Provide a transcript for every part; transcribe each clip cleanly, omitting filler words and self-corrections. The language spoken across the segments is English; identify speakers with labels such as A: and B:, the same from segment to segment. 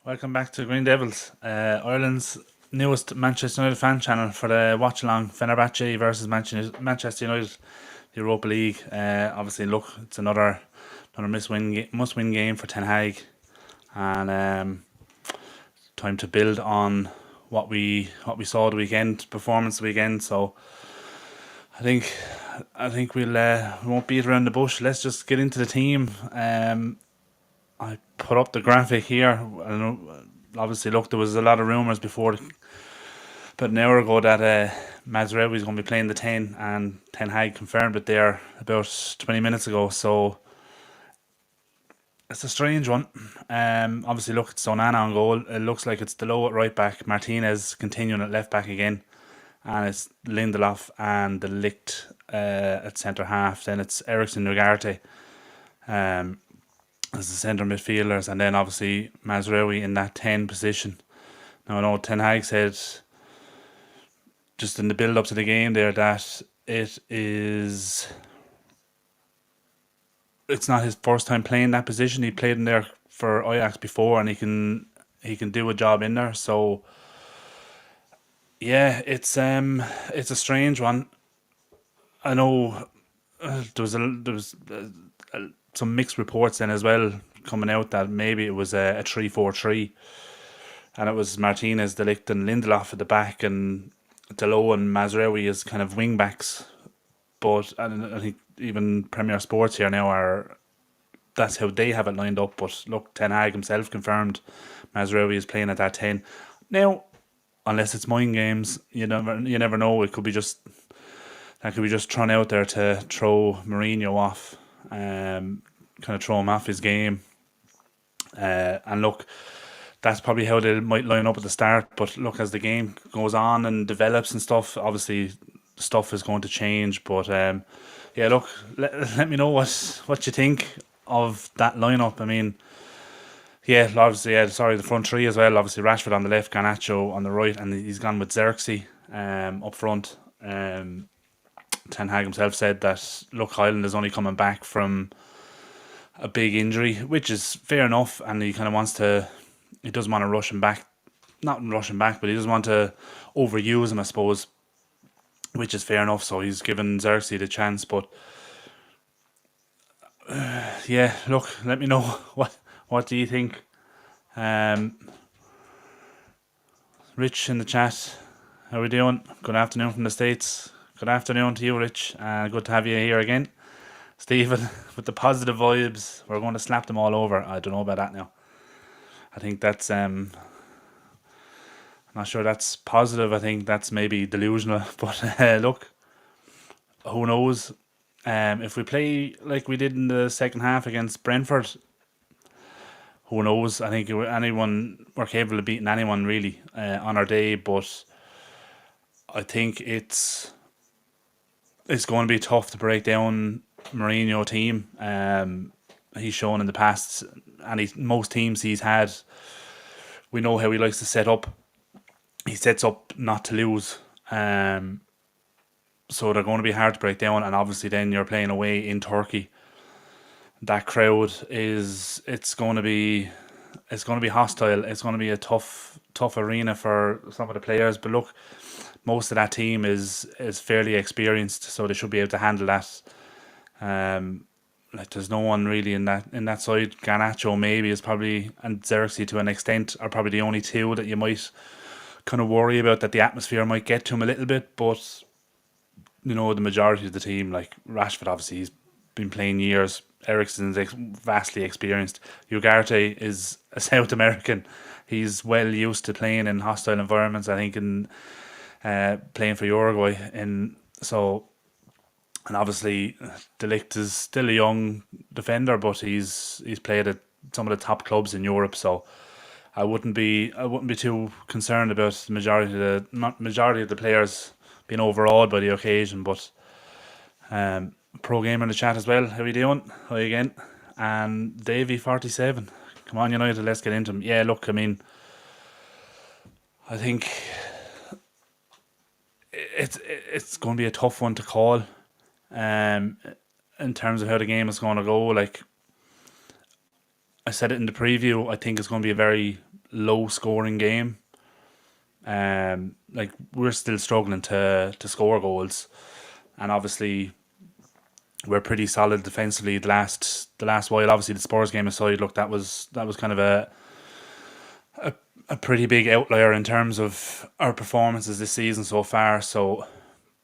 A: Welcome back to Green Devils, Ireland's newest Manchester United fan channel for the watch along Fenerbache versus Manchester United, the Europa League. Obviously, look, it's another must win game for Ten Hag, and time to build on what we saw the weekend performance the weekend. So I think we won't beat around the bush. Let's just get into the team. I put up the graphic here. I don't know, obviously, look, there was a lot of rumours before, about an hour ago, that Mazraoui is going to be playing the 10, and Ten Hag confirmed it there about 20 minutes ago. So it's a strange one. Obviously, look, it's Onana on goal. It looks like it's Delo at right back, Martinez continuing at left back again, and it's Lindelof and the Ligt at centre half. Then it's Ericsson Ugarte as the centre midfielders, and then obviously Mazraoui in that 10 position. Now, I know Ten Hag said just in the build up to the game there that it's not his first time playing that position. He played in there for Ajax before, and he can do a job in there. So yeah, it's a strange one. I know there was some mixed reports then as well coming out that maybe it was a 3-4-3, and it was Martinez, De Ligt, and Lindelof at the back, and Delo and Mazraoui as kind of wing backs. But and I think even Premier Sports here now are that's how they have it lined up. But look, Ten Hag himself confirmed Mazraoui is playing at that 10. Now, unless it's mind games, you never know. It could be just that could be just thrown out there to throw Mourinho off, kind of throw him off his game. And look, that's probably how they might line up at the start. But look, as the game goes on and develops and stuff, obviously stuff is going to change. But yeah, look, let me know what you think of that lineup. I mean, yeah, obviously, yeah, sorry, the front three as well. Obviously, Rashford on the left, Garnacho on the right, and he's gone with Xerxes up front. Ten Hag himself said that, look, Highland is only coming back from a big injury, which is fair enough, and he doesn't want to rush him back, not rush him back, but he doesn't want to overuse him, I suppose, which is fair enough. So he's given Xerxes the chance, but yeah, look, let me know what do you think. Um, Rich in the chat, how are we doing? Good afternoon from the States. Good afternoon to you, Rich. Good to have you here again. Stephen, with the positive vibes, we're going to slap them all over. I don't know about that now. I think that's I'm not sure that's positive. I think that's maybe delusional. But look, who knows? If we play like we did in the second half against Brentford, who knows? I think we're capable of beating anyone really on our day. But I think it's going to be tough to break down Mourinho team. He's shown in the past, and most teams he's had, we know how he likes to set up. He sets up not to lose. So they're going to be hard to break down, and obviously then you're playing away in Turkey. That crowd it's going to be hostile. It's going to be a tough arena for some of the players. But look, most of that team is fairly experienced, so they should be able to handle that. Like there's no one really in that side. Garnacho maybe is probably, and Xerxes to an extent, are probably the only two that you might kind of worry about, that the atmosphere might get to him a little bit. But the majority of the team, like Rashford, obviously he's been playing years. Ericsson's vastly experienced. Ugarte is a South American. He's well used to playing in hostile environments, I think, in playing for Uruguay. And obviously, De Ligt is still a young defender, but he's played at some of the top clubs in Europe. So I wouldn't be too concerned about the majority of the players being overawed by the occasion. But pro gamer in the chat as well. How are you doing? Hi again. And Davey47. Come on, United, let's get into them. Yeah, look, I mean, I think it's going to be a tough one to call. In terms of how the game is going to go, like I said it in the preview, I think it's going to be a very low scoring game. Like we're still struggling to score goals, and obviously we're pretty solid defensively the last while. Obviously, the Spurs game aside, look, that was kind of a pretty big outlier in terms of our performances this season so far. So,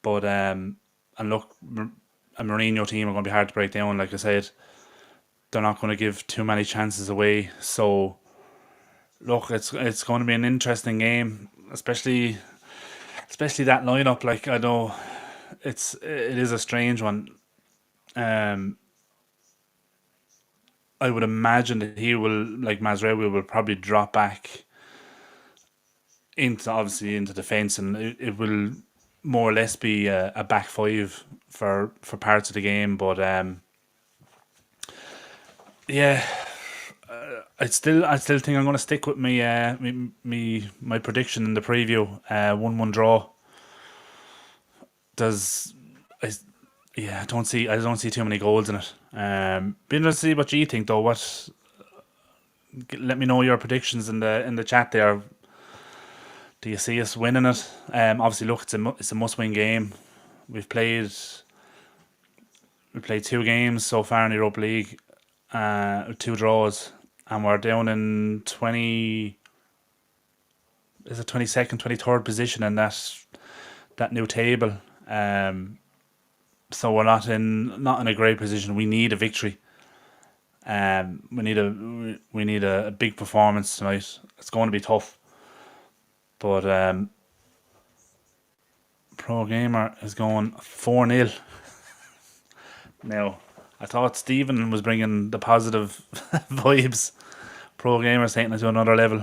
A: but and look, a Mourinho team are going to be hard to break down. Like I said, they're not going to give too many chances away. So, look, it's going to be an interesting game, especially that lineup. Like I know it is a strange one. Um, I would imagine that he will, like Mazraoui, will probably drop back into defence, and it will more or less be a back five for parts of the game. But yeah, I still think I'm going to stick with my prediction in the preview. 1-1 draw. Does I, yeah, I don't see too many goals in it. Be interested to see what you think though. Let me know your predictions in the chat there. Do you see us winning it? Obviously, look, it's a must-win game. We've played we played 2 games so far in the Europa League, 2 draws, and we're down in 20. Is it 22nd, 23rd position in that new table? Um, so we're not in a great position. We need a victory. We need a big performance tonight. It's going to be tough, but Pro Gamer is going 4-0. Now, I thought Stephen was bringing the positive vibes. Pro Gamer's taking it to another level.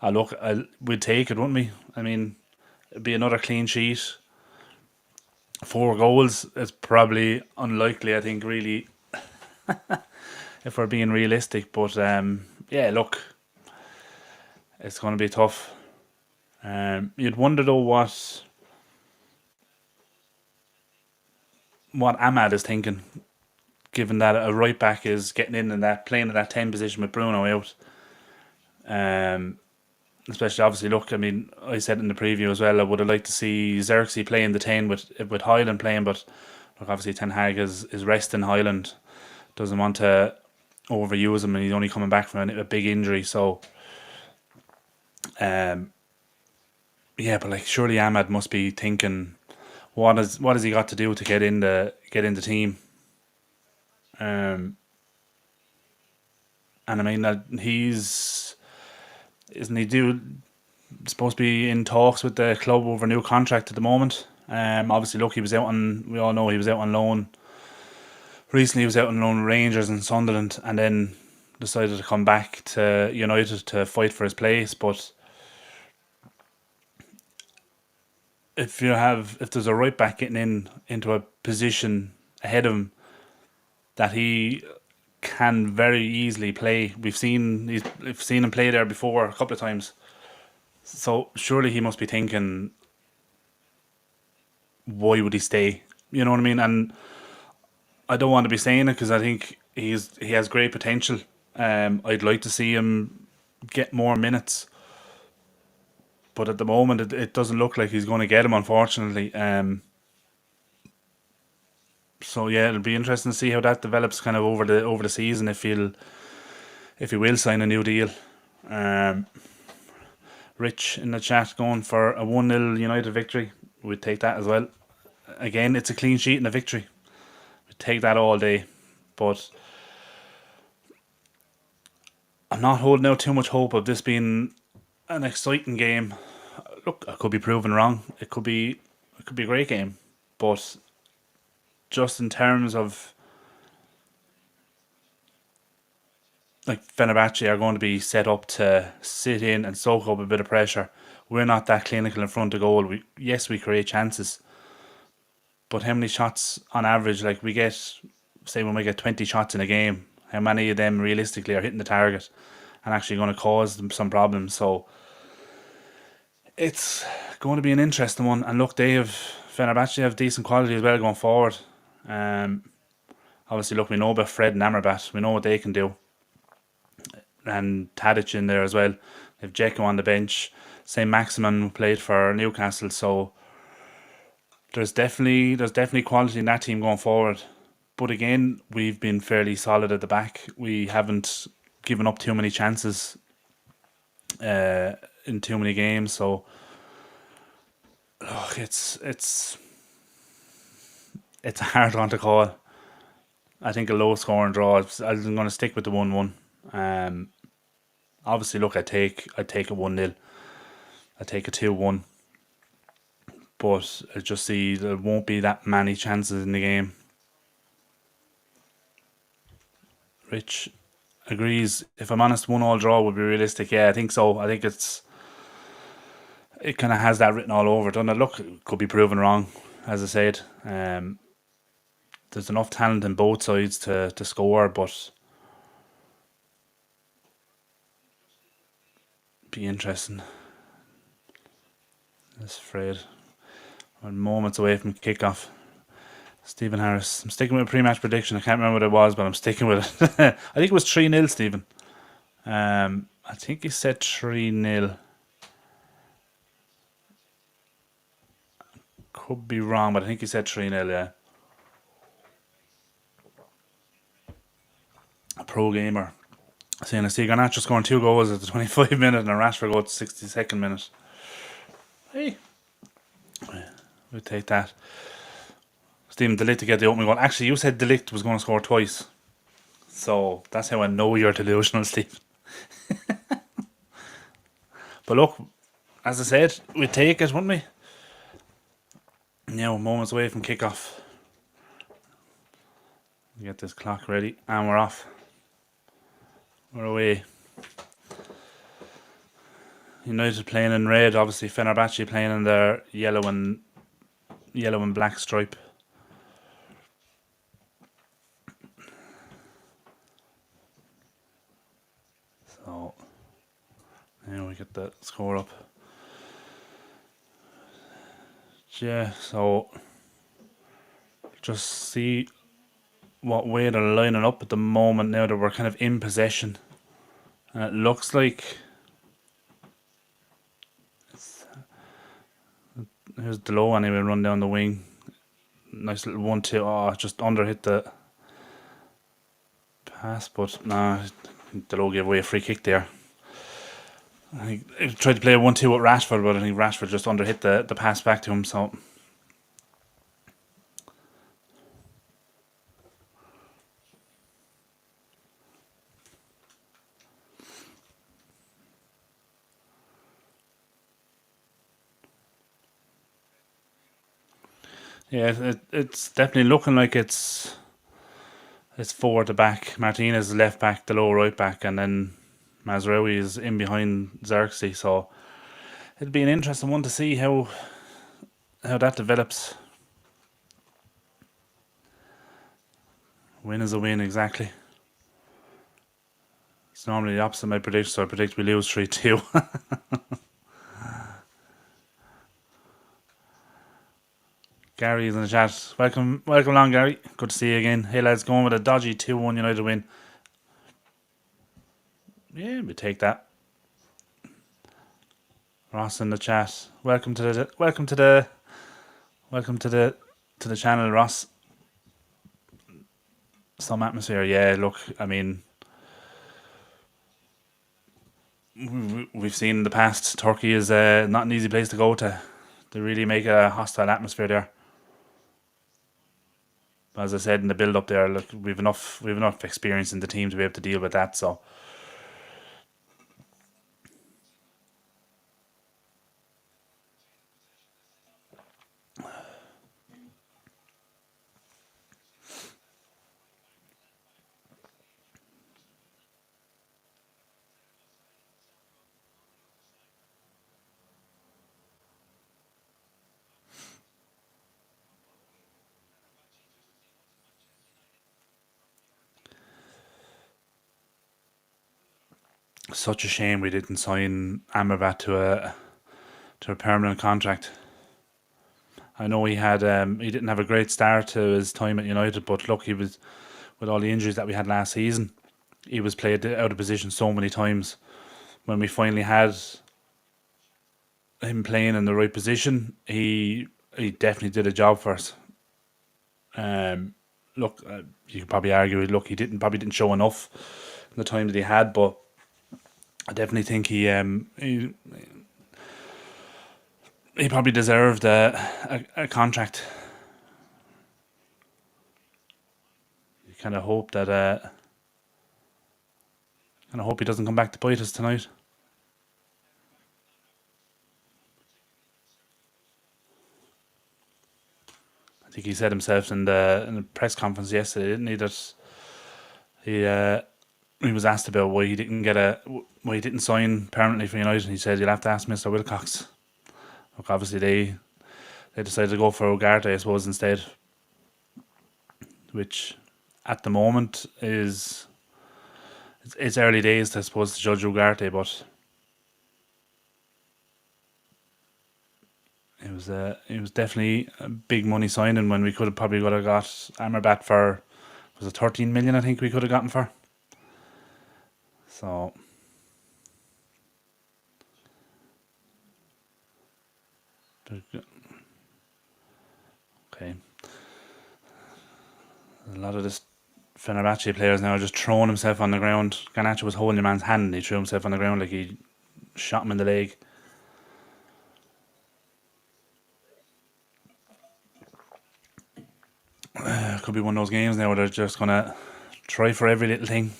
A: Look, we'd take it, wouldn't we? I mean, it'd be another clean sheet. 4 goals is probably unlikely, I think, really, if we're being realistic. But yeah, look, it's going to be tough. You'd wonder though what Ahmad is thinking, given that a right back is getting in and that playing in that 10 position with Bruno out. Especially, obviously, look, I mean, I said in the preview as well, I would have liked to see Xerxes playing the 10 with Highland playing, but look, obviously Ten Hag is resting Highland, doesn't want to overuse him, and he's only coming back from a big injury. So, yeah, but like surely Ahmad must be thinking, what has he got to do to get in the team? Um, and I mean that isn't he supposed to be in talks with the club over a new contract at the moment? Obviously, look, we all know he was out on loan. Recently, he was out on loan with Rangers and Sunderland, and then decided to come back to United to fight for his place. But if there's a right back getting into a position ahead of him that he can very easily play, we've seen him play there before a couple of times. So surely he must be thinking, why would he stay? You know what I mean? And I don't want to be saying it because I think he has great potential. I'd like to see him get more minutes, but at the moment it doesn't look like he's going to get him, unfortunately. So yeah, it'll be interesting to see how that develops kind of over the season, if he will sign a new deal. Rich in the chat going for a 1-0 United victory. We'd take that as well. Again, it's a clean sheet and a victory. We'd take that all day. But I'm not holding out too much hope of this being an exciting game. Look, I could be proven wrong. It could be a great game. But just in terms of, like, Fenerbahce are going to be set up to sit in and soak up a bit of pressure. We're not that clinical in front of goal. We create chances, but how many shots on average? Like say when we get 20 shots in a game, how many of them realistically are hitting the target and actually going to cause them some problems? So it's going to be an interesting one. And look, Fenerbahce have decent quality as well going forward. Obviously, look, we know about Fred and Amrabat. We know what they can do. And Tadic in there as well. If Dzeko on the bench, St. Maximin who played for Newcastle, so there's definitely quality in that team going forward. But again, we've been fairly solid at the back. We haven't given up too many chances in too many games. So look, it's a hard one to call. I think a low scoring draw. I'm going to stick with the 1-1. Obviously, look, I take a 1-0. I take a 2-1. But I just see there won't be that many chances in the game. Rich agrees. If I'm honest, 1-1 draw would be realistic. Yeah, I think so. I think it kind of has that written all over it. Doesn't it? Look, it could be proven wrong, as I said. There's enough talent in both sides to score, but be interesting. That's Fred. We're moments away from kickoff. Stephen Harris. I'm sticking with a pre-match prediction. I can't remember what it was, but I'm sticking with it. I think it was 3-0, Stephen. I think he said 3-0. Could be wrong, but I think he said 3-0, yeah. A pro gamer. Saying I see Garnacho scoring 2 goals at the 25th minute and a Rashford goal at the 62nd minute. Hey. We'll take that. Stephen, De Ligt to get the opening goal. Actually, you said De Ligt was going to score twice. So that's how I know you're delusional, Steve. But look, as I said, we'd take it, wouldn't we? Now, moments away from kickoff. We get this clock ready and we're off. We're away. United playing in red, obviously Fenerbache playing in their yellow and black stripe. So now we get the score up. Yeah, so just see what way they're lining up at the moment now that we're kind of in possession. And it looks like here's Delo anyway, run down the wing. Nice little 1-2. Oh, just under hit the pass, but nah, Delo gave away a free kick there. I think he tried to play a 1-2 with Rashford, but I think Rashford just under hit the pass back to him, so yeah, it's definitely looking like it's 4 at the back. Martinez left back, Delo right back, and then Mazraoui is in behind Xerxes. So it'll be an interesting one to see how that develops. Win is a win, exactly. It's normally the opposite of my prediction, so I predict we lose 3-2. Gary is in the chat. Welcome along, Gary. Good to see you again. Hey lads, going with a dodgy 2-1 United win. Yeah, we take that. Ross in the chat. Welcome to the channel, Ross. Some atmosphere. Yeah, look, I mean, we've seen in the past Turkey is not an easy place to go to. They really make a hostile atmosphere there. As I said in the build up there, look, we've enough experience in the team to be able to deal with that. So such a shame we didn't sign Amrabat to a permanent contract. I know he didn't have a great start to his time at United, but look, he was, with all the injuries that we had last season, he was played out of position so many times. when we finally had him playing in the right position, he definitely did a job for us. Um, look, you could probably argue, look, he didn't show enough in the time that he had, but I definitely think he probably deserved a contract. You kind of hope he doesn't come back to bite us tonight. I think he said himself in the press conference yesterday, didn't he, that he he was asked about why he didn't sign permanently for United. And he said, "You'll have to ask Mr. Wilcox." Look, obviously they decided to go for Ugarte, I suppose, instead, which at the moment is it's early days, I suppose, to judge Ugarte, but it was definitely a big money signing when we could have got Amrabat for, was it 13 million? I think we could have gotten for. So okay, a lot of this Fenerbahce players now are just throwing himself on the ground. Garnacho was holding your man's hand and he threw himself on the ground like he shot him in the leg. It could be one of those games now where they're just gonna try for every little thing.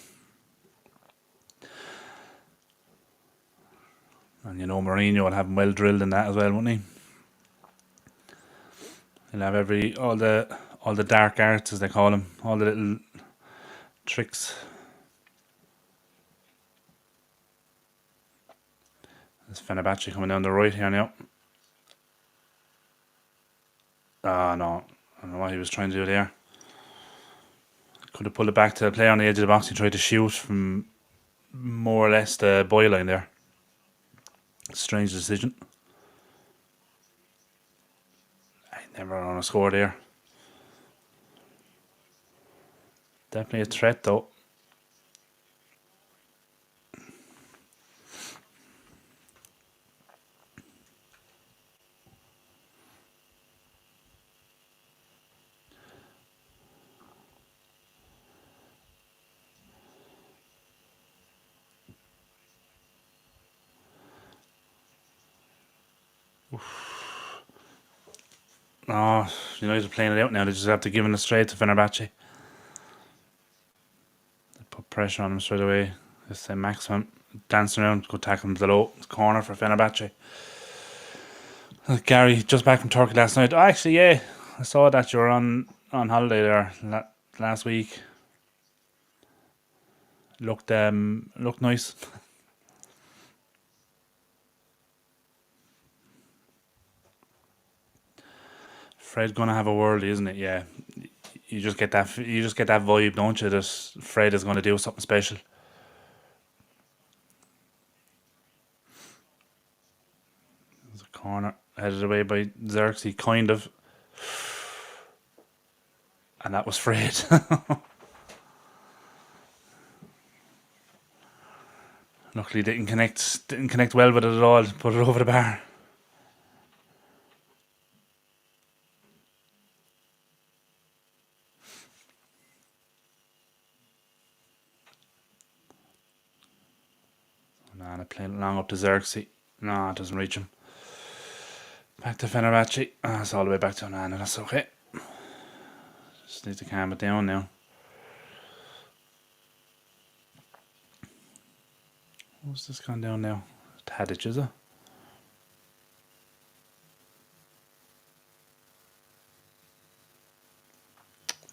A: And Mourinho will have him well drilled in that as well, won't he? He'll have all the dark arts, as they call them, all the little tricks. There's Fenerbahce coming down the right here now. Ah, no. I don't know what he was trying to do there. Could have pulled it back to the player on the edge of the box. He tried to shoot from more or less the byline there. Strange decision. I never on a score there. Definitely a threat though. Oh, United playing it out now. They just have to give it straight to Fenerbahce. They put pressure on him straight away. This say Maximum dancing around, go tackle him to the low corner for Fenerbahce. Gary, just back from Turkey last night. Oh, actually, yeah, I saw that you were on holiday there last week. Looked nice. Fred gonna have a worldie, isn't it? Yeah, you just get that. You just get that vibe, don't you? That Fred is gonna do something special. There's a corner headed away by Xerxes, kind of, and that was Fred. Luckily, didn't connect well with it at all. Put it over the bar. Nah, and playing it long up to Xerxes. No, it doesn't reach him. Back to Fenerbahce. It's all the way back to Onana. That's okay. Just need to calm it down now. What's this gone down now? Tadic, is it?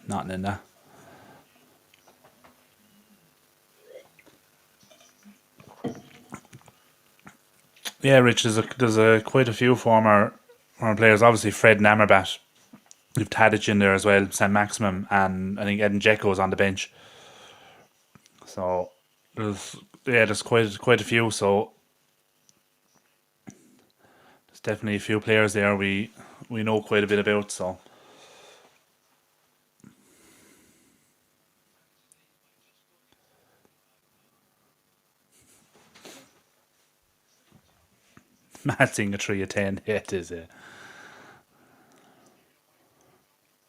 A: Nothing in that. Yeah, Rich, there's quite a few former players. Obviously, Fred and Amrabat. You've Tadic in there as well, Sam Maximum, and I think Edin Dzeko's on the bench. So there's quite a few. So there's definitely a few players there we know quite a bit about. So Mad seeing a 3 of 10. Yeah, it is.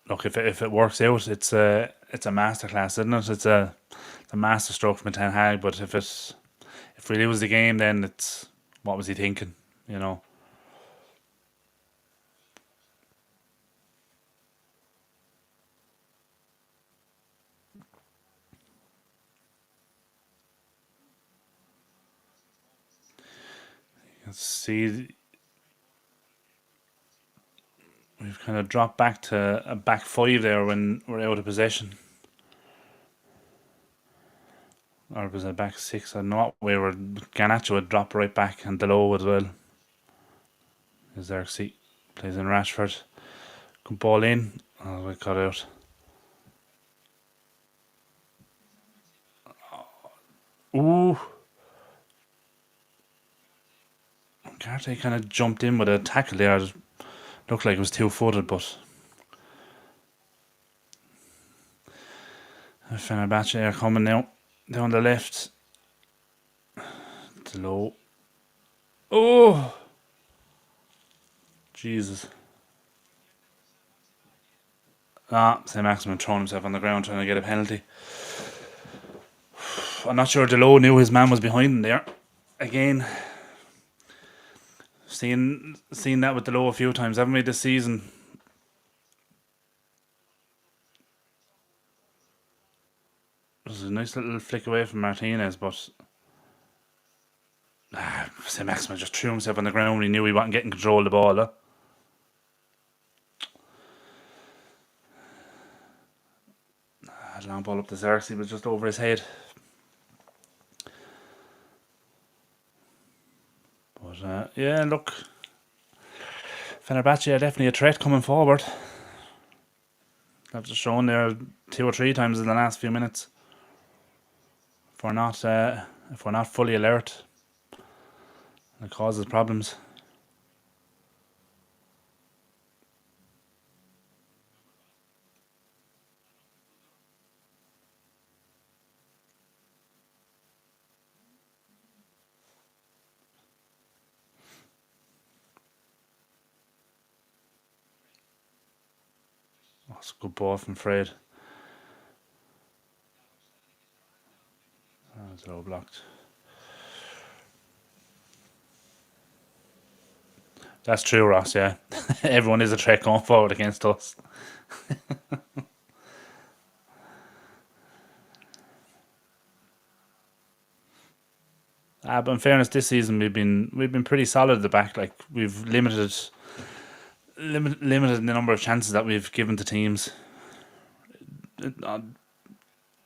A: Look, if it works out, it's a masterclass, isn't it? It's a masterstroke from Ten Hag. But if we lose the game, then it's what was he thinking? You know. See, we've kind of dropped back to a back five there when we're out of possession. Or was it back six? I don't know what we were. Garnacho would drop right back and Delo as well. Is there? See, plays in Rashford. Come ball in. Oh, we cut out. Ooh. Carter kind of jumped in with a tackle there. It looked like it was two-footed, but Fenerbache are coming now. Down the left. It's low. Oh! Jesus. St. Maximin throwing himself on the ground trying to get a penalty. I'm not sure Delo knew his man was behind him there. Again, seen that with Delo a few times, haven't we, this season? It was a nice little flick away from Martinez, but St. Maximin just threw himself on the ground when he knew he wasn't getting control of the ball. Long ball up to Xerxes, was just over his head. But yeah, look, Fenerbahce are definitely a threat coming forward. They've just shown there 2 or 3 times in the last few minutes. If we're not fully alert, it causes problems. Oh, it's a good ball from Fred. Oh, it's all blocked. That's true, Ross, yeah. Everyone is a threat going forward against us. But in fairness, this season we've been pretty solid at the back. Like we've limited the number of chances that we've given to teams.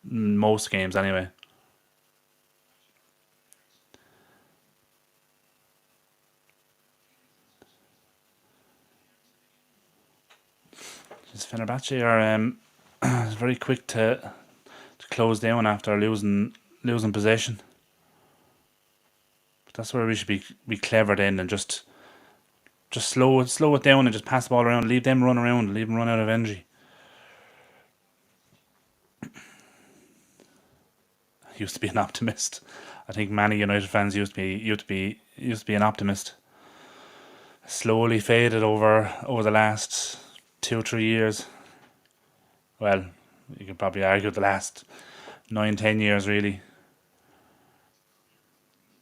A: Most games, anyway. Just Fenerbahce are very quick to close down after losing possession. But that's where we should be clever then and just slow it down and just pass the ball around. Leave them run around. Leave them run out of energy. I used to be an optimist. I think many United fans used to be an optimist. Slowly faded over the last 2 3 years. Well, you could probably argue the last 9 10 years really.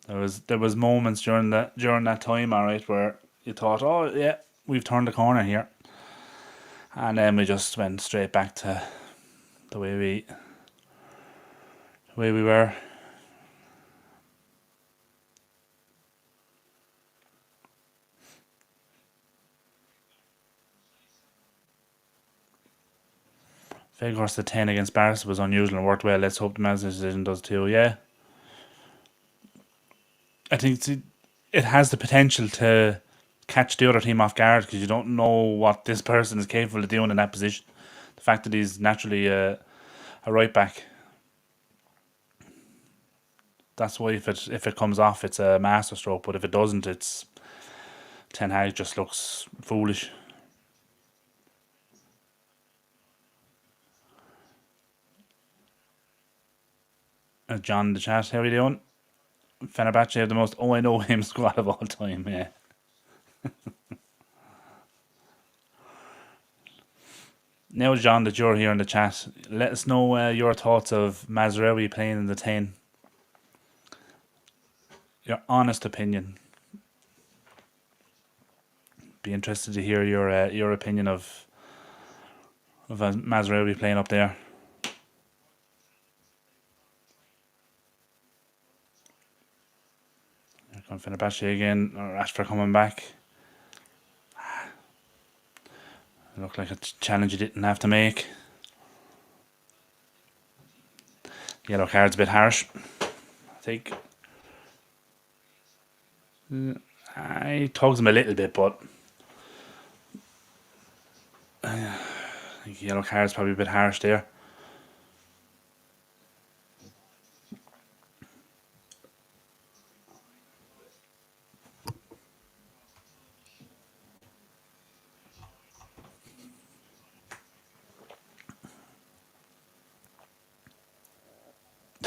A: There was moments during that time, all right, where you thought, oh yeah, we've turned the corner here, and then we just went straight back to the way we were. Vegas the 10 against Barca was unusual and worked well. Let's hope the man's decision does too. Yeah, I think it has the potential to catch the other team off guard because you don't know what this person is capable of doing in that position. The fact that he's naturally a right back, that's why if it comes off, it's a masterstroke. But if it doesn't, it's Ten Hag just looks foolish. John in the chat, how are you doing? Fenerbahce have the most "oh I know him" squad of all time. Yeah, Now, John, that you're here in the chat, let us know your thoughts of Mazraoui playing in the 10. Your honest opinion. Be interested to hear your opinion of Mazraoui playing up there. Here comes Fenerbache again. Rashford coming back. Looked like a challenge you didn't have to make. Yellow card's a bit harsh, I think. He tugs him a little bit, but I think yellow card's probably a bit harsh there.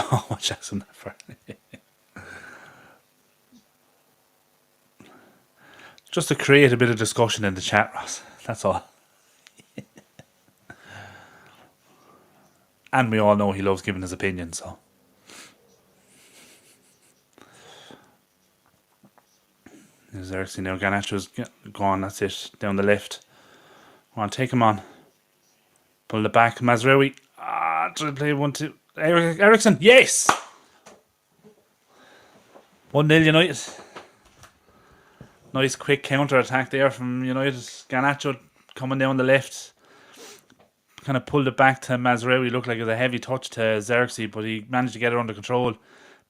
A: Oh, Jackson for just to create a bit of discussion in the chat, Ross. That's all. And we all know he loves giving his opinion, so. There's Eriksen now. Garnacho's gone, that's it. Down the left. Come on, take him on. Pull it back. Mazraoui. Try to play 1-2. Eriksen, yes! 1-0 United. Nice quick counter attack there from United. Garnacho coming down the left. Kind of pulled it back to Mazraoui. Looked like it was a heavy touch to Xerxes, but he managed to get it under control.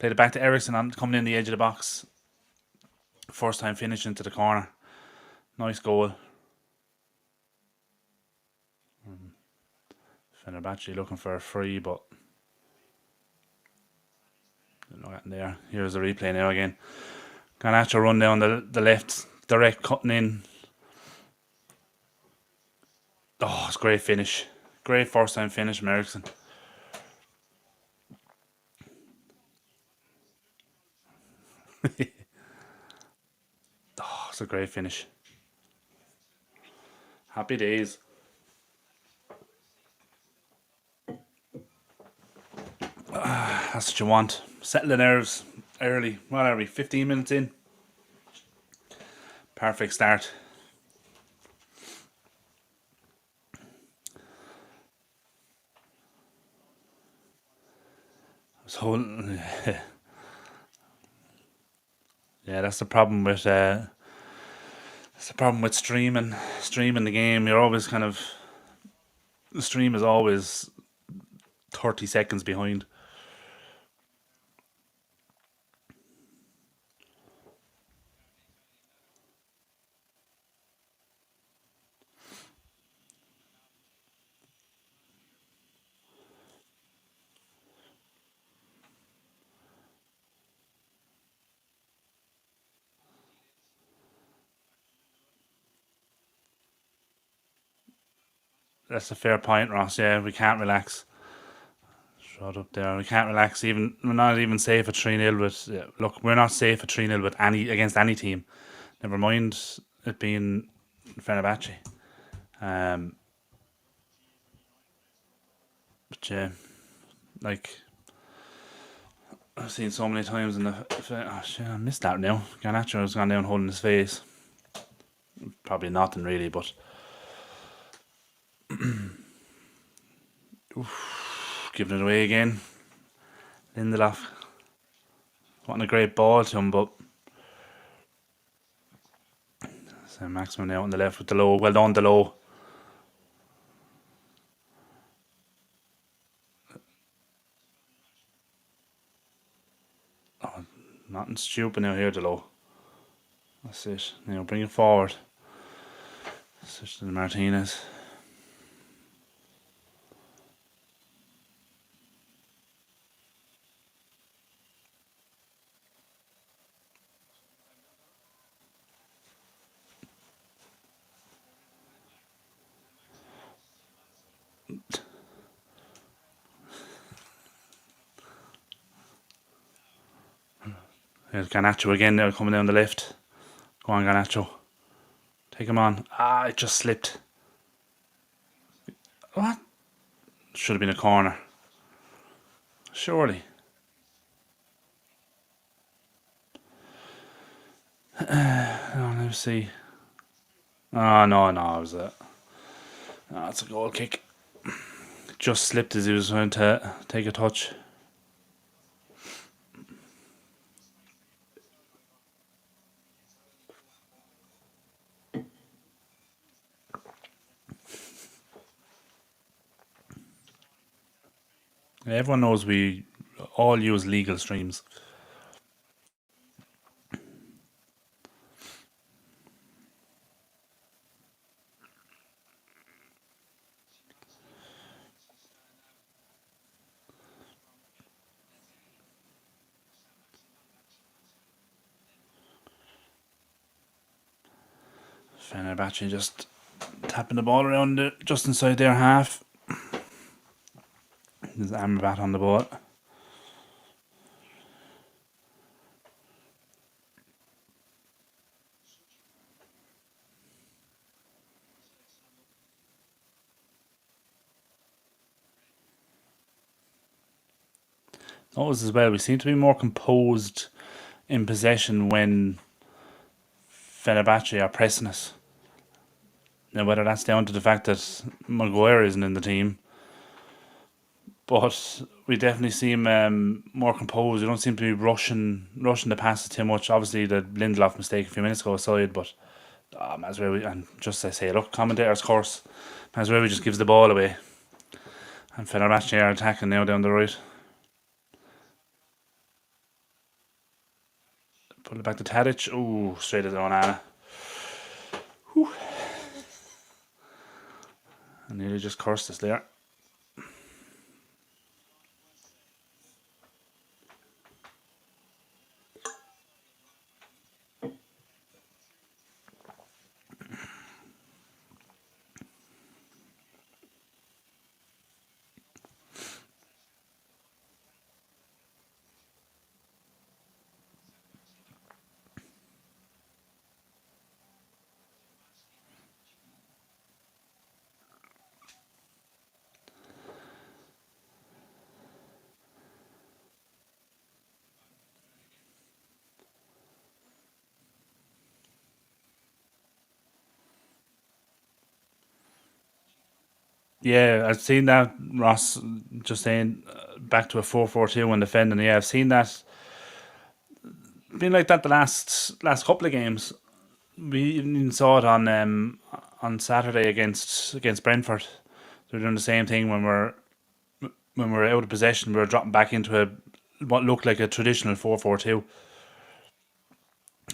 A: Played it back to Eriksen and coming in the edge of the box. First time finish into the corner. Nice goal. Fenerbache looking for a free, but no getting there. Here's the replay now again. Garnacho run down the left, direct cutting in. Oh, it's a great finish. Great first time finish from Eriksen. Oh, it's a great finish. Happy days. That's what you want. Settle the nerves early. What are we? 15 minutes in. Perfect start. I was holding. Yeah, that's the problem with streaming the game. You're always kind of, the stream is always 30 seconds behind. That's a fair point, Ross. Yeah, we can't relax. Shut up there. We can't relax. Even we're not even safe at 3-0 with. Yeah, look, we're not safe at 3-0 with against any team. Never mind it being Fenerbahce. But yeah, like I've seen so many times in the. Oh shit, I missed that now. Garnacho has gone down holding his face. Probably nothing really, but. Giving it away again. Lindelof. Wanting a great ball to him, but. So Maximum now on the left with the low. Well done, the low. Oh, nothing stupid now here, the low. That's it. Now bring it forward. Switch to Martinez. Here's Garnacho again now coming down the left. Go on, Garnacho. Take him on. Ah, it just slipped. What? Should have been a corner. Surely. Oh, let's see. Oh, no, it was a... Oh, it's a goal kick. Just slipped as he was trying to take a touch. Everyone knows we all use legal streams. Fenerbache just tapping the ball around just inside their half. There's Amrabat on the ball. Notice as well, we seem to be more composed in possession when Fenerbahce are pressing us. Now, whether that's down to the fact that Maguire isn't in the team, but we definitely seem more composed. We don't seem to be rushing the passes too much. Obviously, the Lindelof mistake a few minutes ago aside, but Mazraoui, and just I say, look, commentator's course, Mazraoui just gives the ball away, and Fenerbahce are attacking now down the right. Put it back to Tadic. Ooh, straight at the Onana. Whew. I nearly just cursed us there. Yeah, I've seen that, Ross, just saying back to a 4-4-2 when defending. Yeah, I've seen that. Been like that the last couple of games. We even saw it on Saturday against Brentford. They're doing the same thing when we're out of possession. We're dropping back into what looked like a traditional 4-4-2.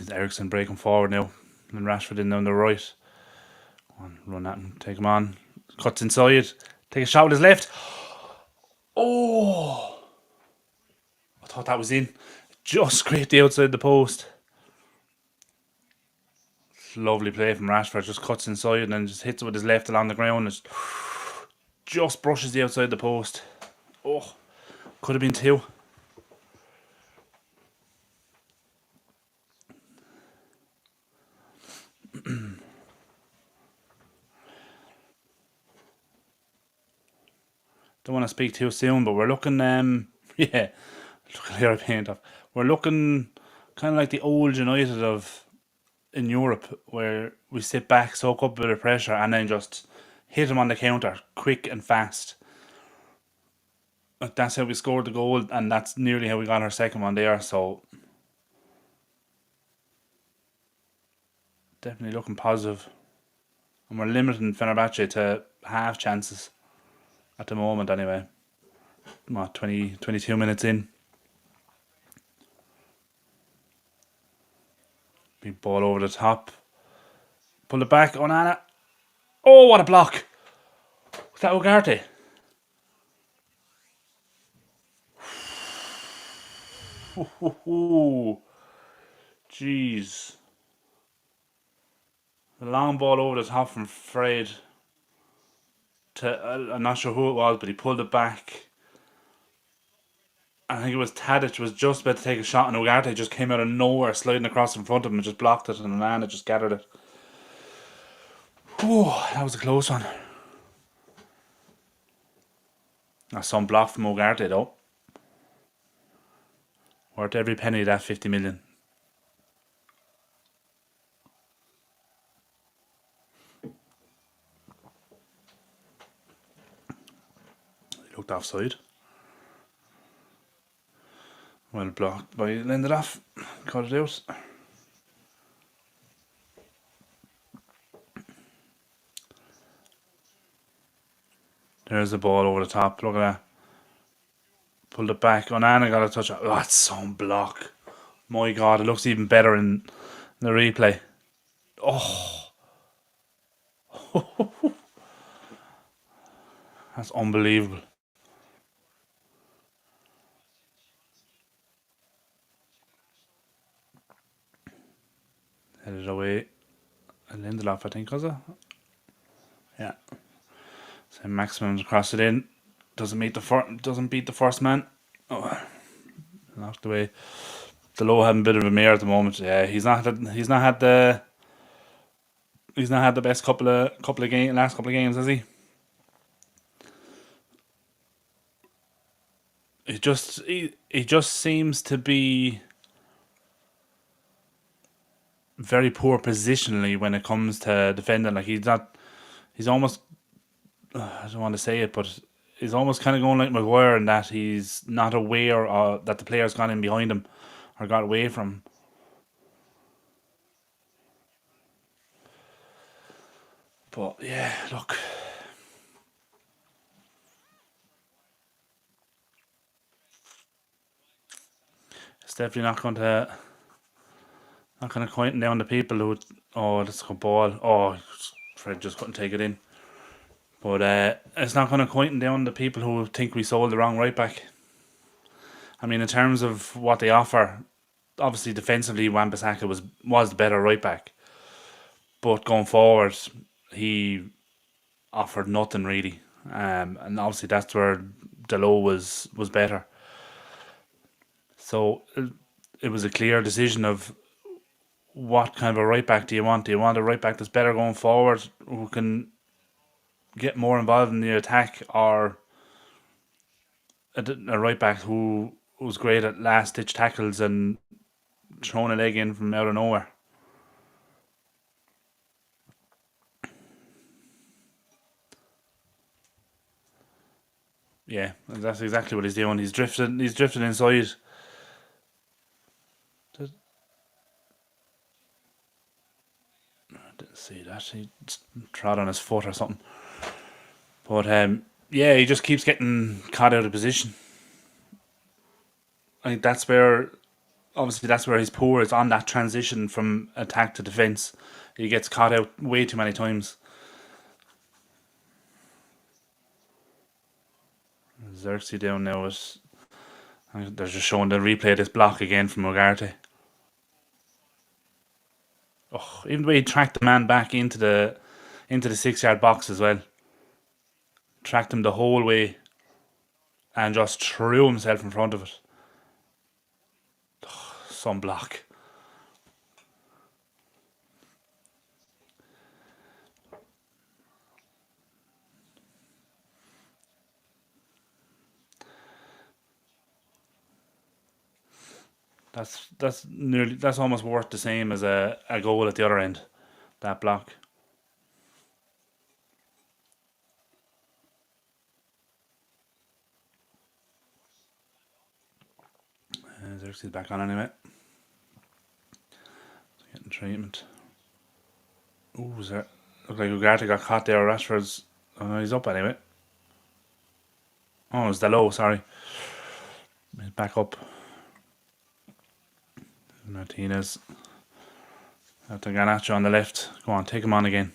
A: Is Ericsson breaking forward now, and Rashford in down the right. Run that and take him on. Cuts inside. Take a shot with his left. Oh, I thought that was in. Just scraped the outside the post. Lovely play from Rashford. Just cuts inside and then just hits it with his left along the ground. It just brushes the outside the post. Oh, could have been two. Don't want to speak too soon, but we're looking, yeah, look at our paint off. We're looking kind of like the old United of in Europe, where we sit back, soak up a bit of pressure, and then just hit them on the counter, quick and fast. Like, that's how we scored the goal, and that's nearly how we got our second one there. So definitely looking positive, and we're limiting Fenerbahce to half chances at the moment. Anyway, what 22 minutes in. Big ball over the top. Pull it back, Onana. Oh, what a block! Was that Ugarte? Ooh, jeez. The long ball over the top from Fred to I'm not sure who it was, but he pulled it back. I think it was Tadic was just about to take a shot, and Ugarte just came out of nowhere, sliding across in front of him and just blocked it, and Onana just gathered it. Oh, that was a close one. That's some block from Ugarte though. Worth every penny of that 50 million. He looked offside. Well blocked by Lindelof. Cut it out. There's the ball over the top. Look at that. Pulled it back. Onana got a touch. Oh, that's some block. My God, it looks even better in the replay. Oh, that's unbelievable. Headed away. Lindelof, I think, was it? Yeah. So Maximum's across it in. Doesn't beat the first man. Oh, knocked away. Delo having a bit of a mare at the moment. Yeah, he's not had the best last couple of games, has he? He just seems to be very poor positionally when it comes to defending. Like he's almost, I don't want to say it, but he's almost kind of going like Maguire in that he's not aware that the player's gone in behind him or got away from him. But yeah, look, it's definitely not going to quieten down the people who, oh, that's a good ball. Oh, Fred just couldn't take it in. But it's not going to quieten down the people who think we sold the wrong right back. I mean, in terms of what they offer, obviously defensively, Wan-Bissaka was the better right back. But going forward, he offered nothing really. And obviously that's where Delo was better. So it was a clear decision of what kind of a right back do you want? Do you want a right back that's better going forward, who can get more involved in the attack, or a right back who was great at last ditch tackles and throwing a leg in from out of nowhere? Yeah, that's exactly what he's doing. He's drifted. He's drifted inside. Didn't see that. He trod on his foot or something. But yeah, he just keeps getting caught out of position. I think that's where he's poor. Is on that transition from attack to defense. He gets caught out way too many times. Xerxes down now is. They're just showing the replay of this block again from Ugarte. Oh, even the way he tracked the man back into the 6 yard box as well. Tracked him the whole way and just threw himself in front of it. Some block. That's almost worth the same as a goal at the other end. That block. Xerxes back on anyway. Getting treatment. Ooh, was there? Looked like Ugarte got caught there. Rashford's. Oh no, he's up anyway. Oh, it's Delo. Sorry, he's back up. Martinez. After Garnacho on the left. Go on, take him on again.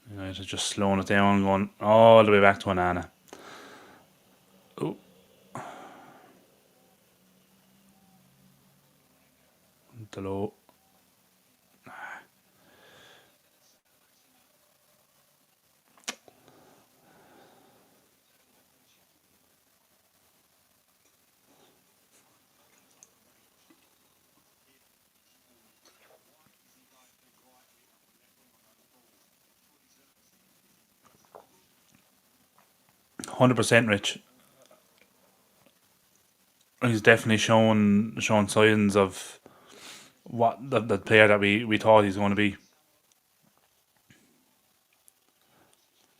A: United just slowing it down, going all the way back to Onana. Oh, Delo. 100% Rich. He's definitely shown signs of what the player that we thought he's going to be.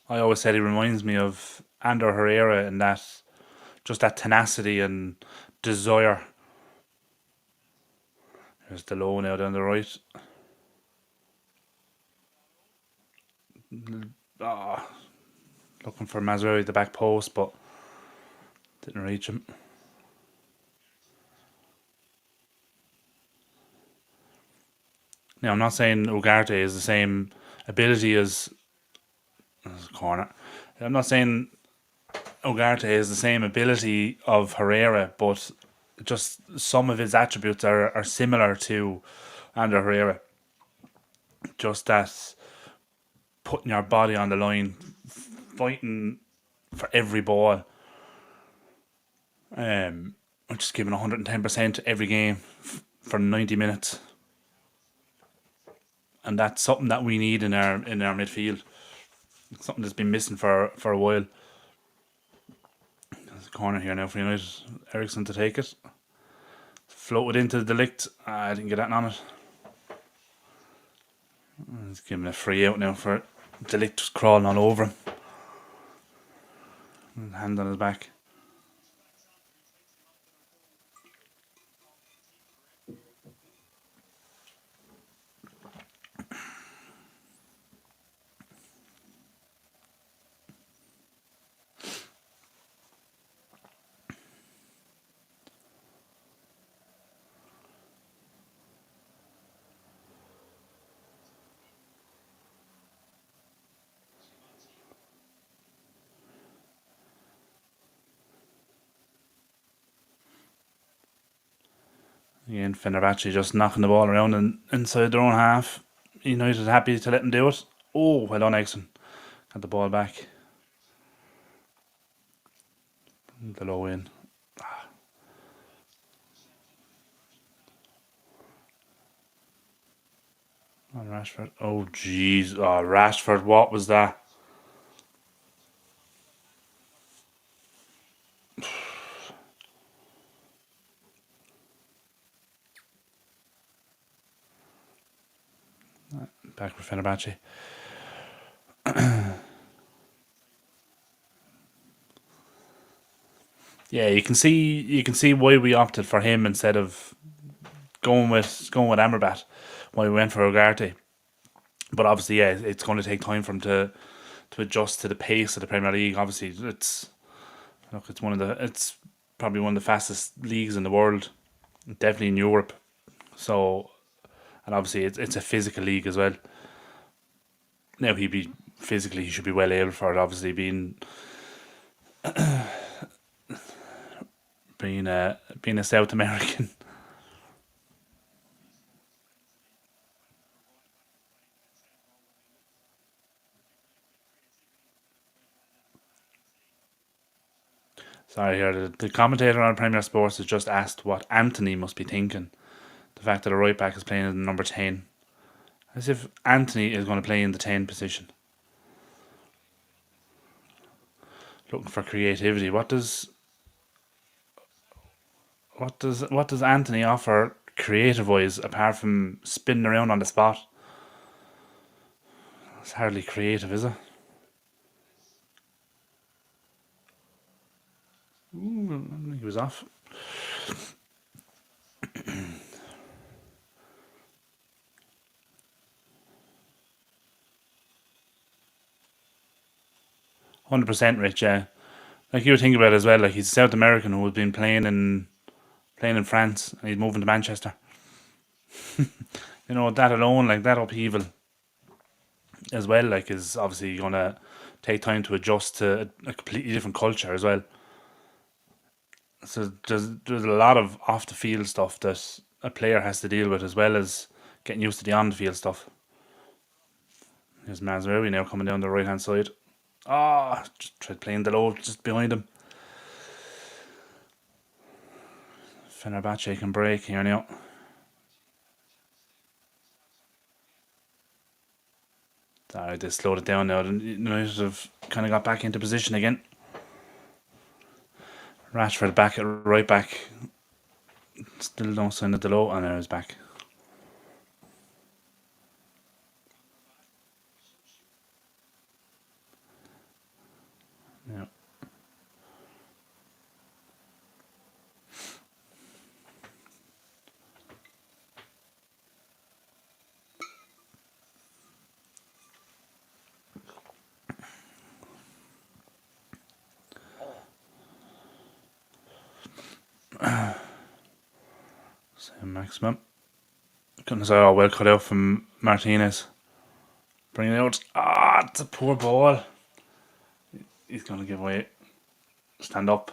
A: I always said he reminds me of Ander Herrera in that just that tenacity and desire. There's the low now down the right. Ah, looking for Mazraoui at the back post, but didn't reach him. Now, I'm not saying Ugarte is the same ability as corner. I'm not saying Ugarte is the same ability of Herrera, but just some of his attributes are similar to Ander Herrera. Just that putting your body on the line, fighting for every ball, just giving 110% every game for 90 minutes. And that's something that we need in our midfield. Something that's been missing for a while. There's a corner here now for United. Ericsson to take it. Floated into the Delict. I didn't get that on it. He's giving a free out now for Delict, just crawling all over him. Hand on his back. Again, Fenerbache just knocking the ball around and inside their own half. United happy to let them do it. Oh, well done, Ericsson. Got the ball back. The low in. On Rashford. Oh, jeez. Oh, Rashford, what was that? Back for Fenerbahce. Yeah, you can see why we opted for him instead of going with Amrabat. Why we went for Ugarte. But obviously, yeah, it's going to take time for him to adjust to the pace of the Premier League. Obviously, it's probably one of the fastest leagues in the world, definitely in Europe. So, and obviously, it's a physical league as well. Now he should be well able for it. Obviously, being a South American. Sorry, here the commentator on Premier Sports has just asked what Anthony must be thinking. The fact that a right back is playing in number 10, as if Anthony is going to play in the 10 position. Looking for creativity. What does Anthony offer creative wise apart from spinning around on the spot? It's hardly creative, is it? Ooh, he was off. 100% Rich, yeah. Like you were thinking about it as well, like he's a South American who has been playing in France and he's moving to Manchester. That alone, like that upheaval as well, like is obviously gonna take time to adjust to a completely different culture as well. So there's a lot of off the field stuff that a player has to deal with as well as getting used to the on the field stuff. There's Mazraoui now coming down the right hand side. Just tried playing the low just behind him. Fenerbahce can break here now. Sorry, they slowed it down now. United have kind of got back into position again. Rashford back at right back. Still don't sign at the low, and there he's back. Yeah. Same maximum. Couldn't say, well cut out from Martinez. Bring it out. It's a poor ball. He's going to give away. Stand up.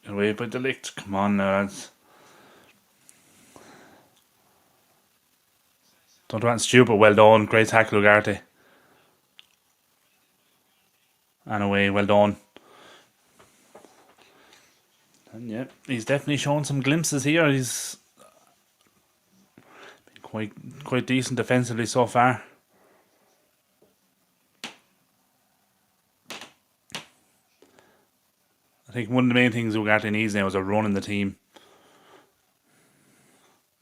A: Get away by the licht. Come on now, lads. Don't do anything stupid. Well done. Great tackle, Ugarte. And away. Well done. And yeah, he's definitely shown some glimpses here. He's been quite decent defensively so far. I think one of the main things Ugarte needs now is a run in the team.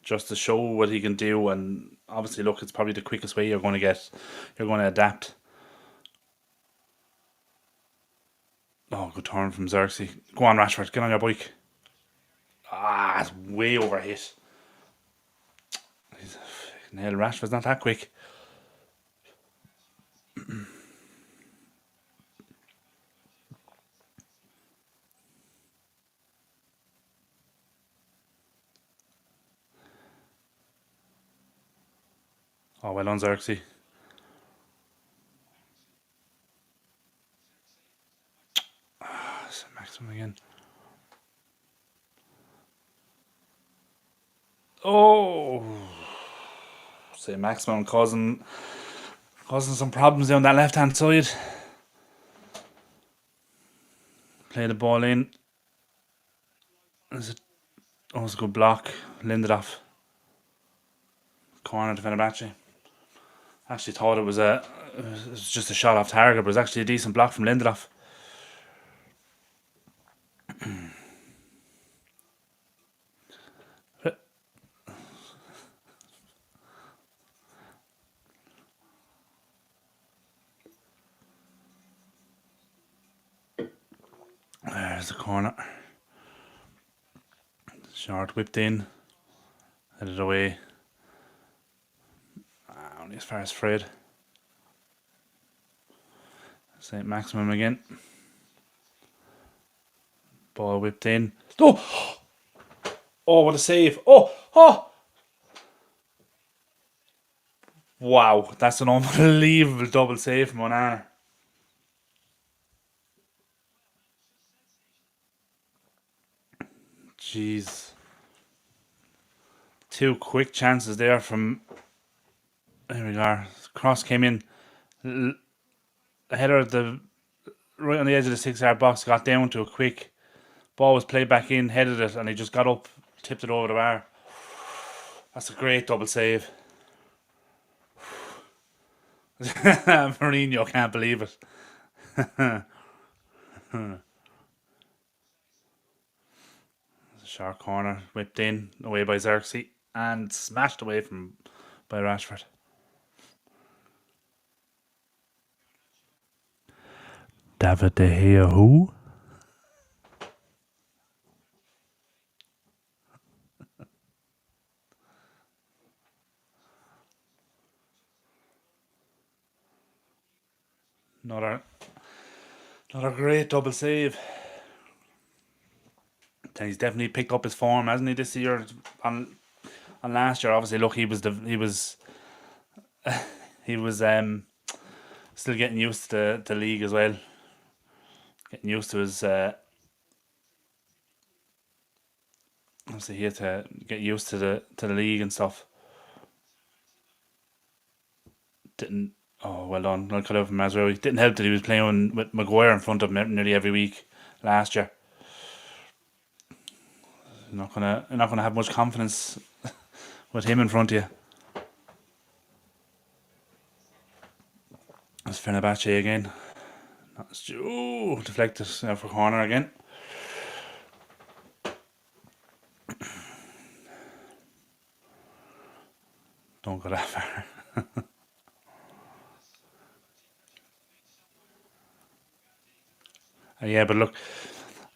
A: Just to show what he can do, and obviously look, it's probably the quickest way you're going to adapt. Oh, good turn from Xerxes. Go on, Rashford, get on your bike. It's way overhit. Hell, Rashford's not that quick. Oh, well done, Xerxes. Maximum again. Oh, say Maximum causing some problems down that left hand side. Play the ball in. It's a good block. Lindelof. Corner to Fenerbache. Actually thought it was just a shot off target, but it was actually a decent block from Lindelof. There's the corner. Short whipped in. Headed away. Only as far as Fred. St. Maximum again. Ball whipped in. Oh! Oh, what a save. Oh! Wow, that's an unbelievable double save from Onana. Jeez. Two quick chances there from... There we are. Cross came in. The header at right on the edge of the 6-yard box, got down to a quick. Ball was played back in, headed it, and he just got up, tipped it over the bar. That's a great double save. Mourinho can't believe it. Short corner, whipped in, away by Xerxes, and smashed away by Rashford. David De Gea, who? Another great double save. And he's definitely picked up his form, hasn't he, this year? On last year, obviously, look, he was still getting used to the league as well. Getting used to his obviously he had to get used to the league and stuff. Didn't well done. Not cut out from Mazraoui. Didn't help that he was playing with Maguire in front of him nearly every week last year. You're not gonna have much confidence with him in front of you. It's Fenerbahce again. Ooh, deflected for corner again. Don't go that far. Yeah, but look,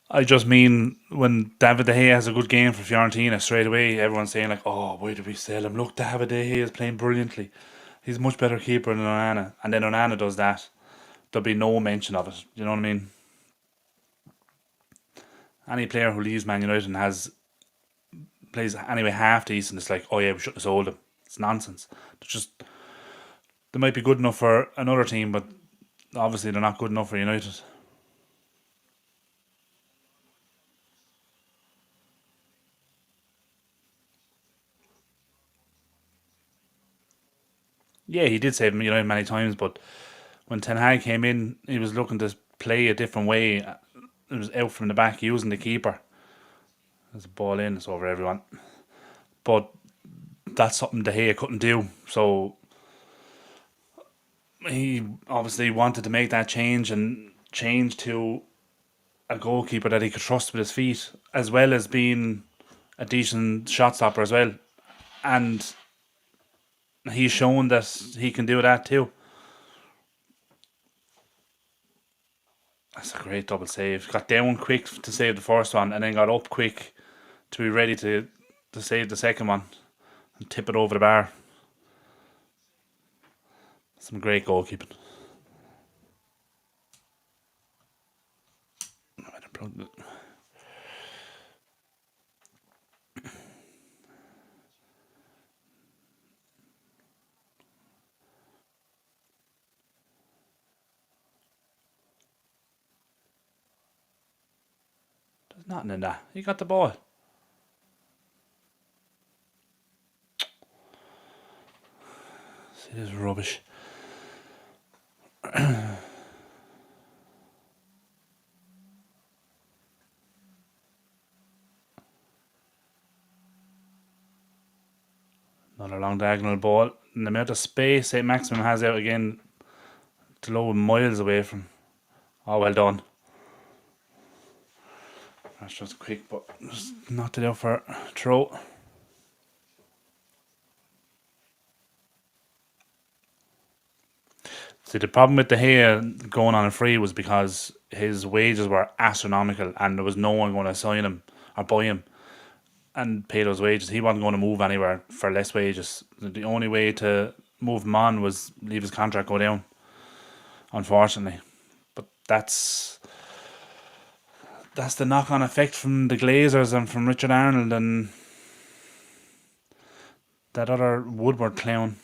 A: I just mean when David De Gea has a good game for Fiorentina, straight away everyone's saying like, "Oh, why did we sell him? Look, David De Gea is playing brilliantly. He's a much better keeper than Onana." And then Onana does that, there'll be no mention of it. You know what I mean? Any player who leaves Man United and has plays anyway half decent, it's like, "Oh yeah, we shouldn't have sold him." It's nonsense. It's just they might be good enough for another team, but obviously they're not good enough for United. Yeah, he did save United many times, but when Ten Hag came in, he was looking to play a different way. It was out from the back, using the keeper. There's a ball in, it's over everyone. But that's something De Gea couldn't do. So he obviously wanted to make that change and change to a goalkeeper that he could trust with his feet, as well as being a decent shot stopper as well. And he's shown that he can do that too. That's a great double save. Got down quick to save the first one, and then got up quick to be ready to save the second one and tip it over the bar. Some great goalkeeping. There's nothing in that. He got the ball. See, this is rubbish. Another long diagonal ball. And the amount of space St. Maximum has out again to low miles away from. Oh, well done. That's just quick, but just knocked it out for a throw. See, the problem with De Gea going on a free was because his wages were astronomical and there was no one going to sign him or buy him and pay those wages. He wasn't going to move anywhere for less wages. The only way to move him on was leave his contract go down, unfortunately. But that's the knock on effect from the Glazers and from Richard Arnold and that other Woodward clown.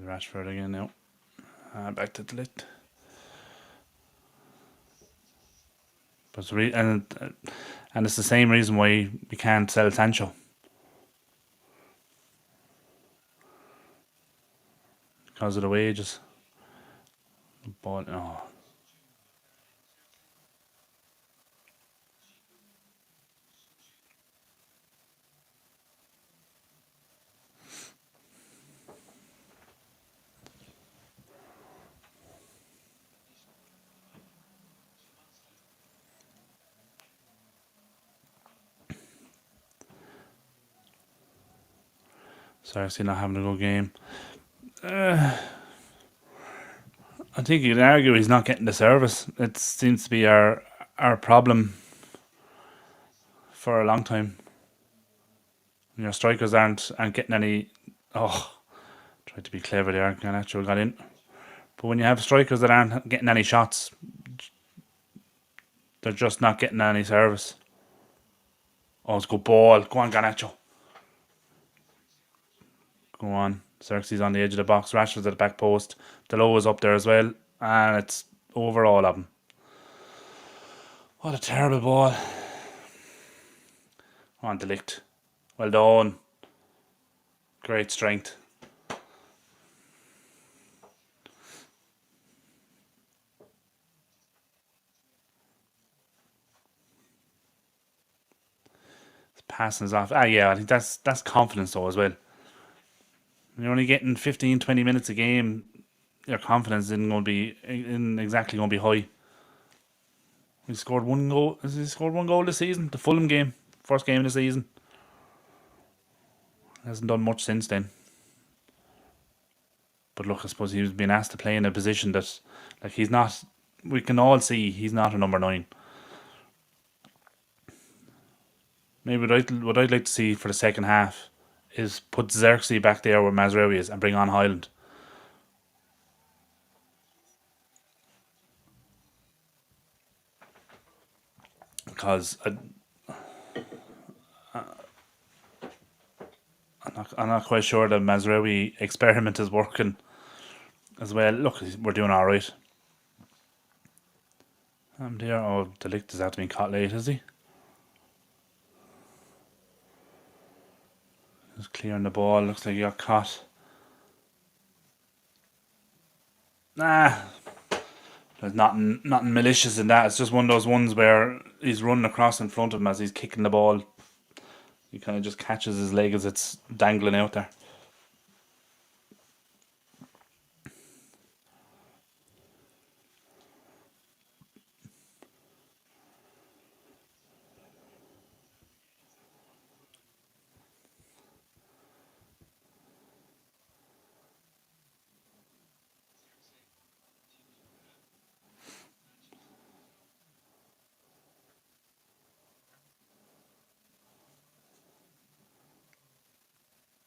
A: Rashford again now. Back to Delete. But and it's the same reason why we can't sell Sancho. Because of the wages. But oh. Seriously not having a good game. I think you could argue he's not getting the service. It seems to be our problem for a long time. Your strikers aren't getting any. Oh, tried to be clever there. Garnacho got in. But when you have strikers that aren't getting any shots, they're just not getting any service. Oh, it's a good ball. Go on, Garnacho. Go on. Xerxes on the edge of the box. Rashford's at the back post. Delo is up there as well. And it's over all of them. What a terrible ball. On Delict. Well done. Great strength. His passing is off. Yeah, I think that's confidence though as well. When you're only getting 15, 20 minutes a game, your confidence isn't exactly going to be high. He scored one goal. Has he scored one goal this season? The Fulham game, first game of the season. Hasn't done much since then. But look, I suppose he was being asked to play in a position that, like, he's not. We can all see he's not a number 9. Maybe what I'd like to see for the second half is put Xerxes back there where Mazraoui is and bring on Highland. Because I'm not quite sure the Mazraoui experiment is working as well. Look, we're doing alright. I'm there. Oh, De Ligt has had to be caught late, is he? Just clearing the ball. Looks like he got caught. Nah, there's nothing malicious in that. It's just one of those ones where he's running across in front of him as he's kicking the ball. He kind of just catches his leg as it's dangling out there.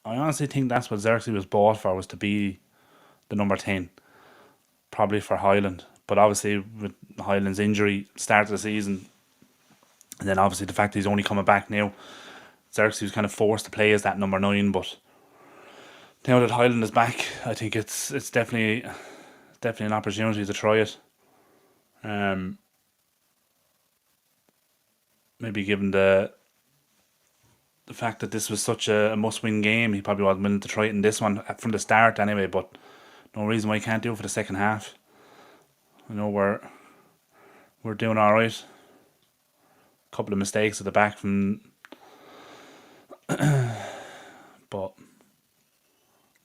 A: I honestly think that's what Xerxes was bought for, was to be the number 10. Probably for Highland. But obviously with Highland's injury start of the season, and then obviously the fact that he's only coming back now, Xerxes was kind of forced to play as that number 9. But now that Highland is back, I think it's definitely an opportunity to try it. Maybe given the fact that this was such a must-win game, he probably wasn't willing to try it in this one from the start anyway. But no reason why he can't do it for the second half. I know we're doing all right. Couple of mistakes at the back from, but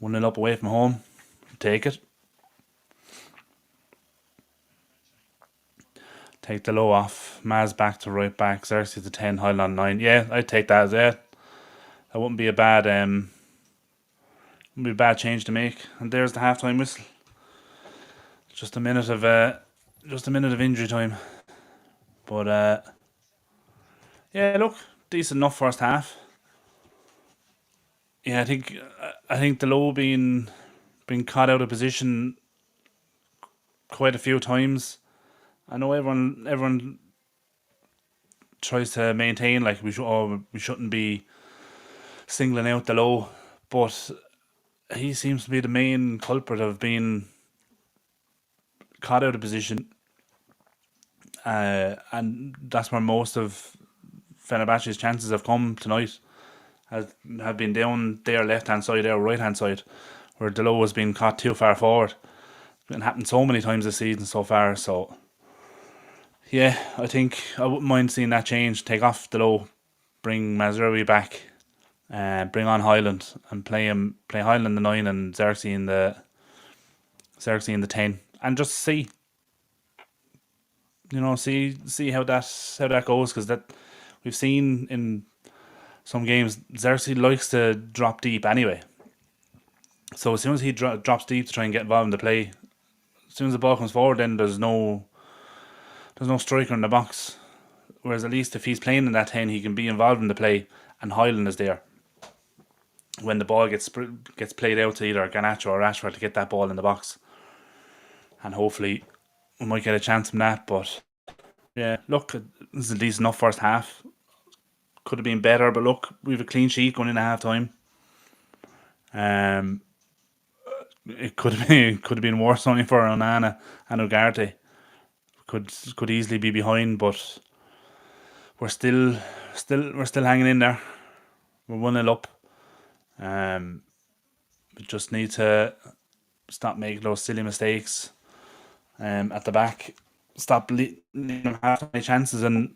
A: 1-0 up away from home, take it. Take the low off. Maz back to right back. Xerxes to 10. Highland on 9. Yeah, I'd take that as it. That wouldn't be a bad change to make. And there's the halftime whistle. Just a minute of injury time. But yeah, look, decent enough first half. Yeah, I think the low being caught out of position quite a few times. I know everyone tries to maintain like we shouldn't be singling out the low, but he seems to be the main culprit of being caught out of position, and that's where most of Fenerbahce's chances have come tonight. Have been down their left hand side, their right hand side, where Delo has been caught too far forward. It's been happened so many times this season so far. So yeah, I think I wouldn't mind seeing that change. Take off Delo, bring Mazraoui back, bring on Highland and play Highland the 9 and Xerxes in the 10, and just see how that goes, because that we've seen in some games Xerxes likes to drop deep anyway. So as soon as he drops deep to try and get involved in the play, as soon as the ball comes forward, then there's no striker in the box. Whereas at least if he's playing in that 10, he can be involved in the play, and Highland is there when the ball gets played out to either Garnacho or Rashford to get that ball in the box. And hopefully we might get a chance from that. But yeah, look, this is a decent enough first half. Could have been better, but look, we have a clean sheet going into half time. It could have been worse only for Onana and Ugarte. Could easily be behind, but we're still hanging in there. We're 1-0 up. We just need to stop making those silly mistakes at the back. Stop leaving them half many chances, and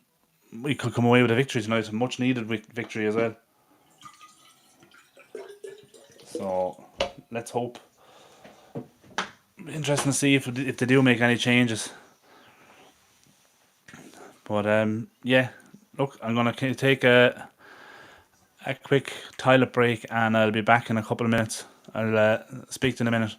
A: we could come away with a victory tonight. A much needed victory as well. So let's hope. Interesting to see if they do make any changes. But yeah, look, I'm gonna take a quick toilet break, and I'll be back in a couple of minutes. I'll speak to you in a minute.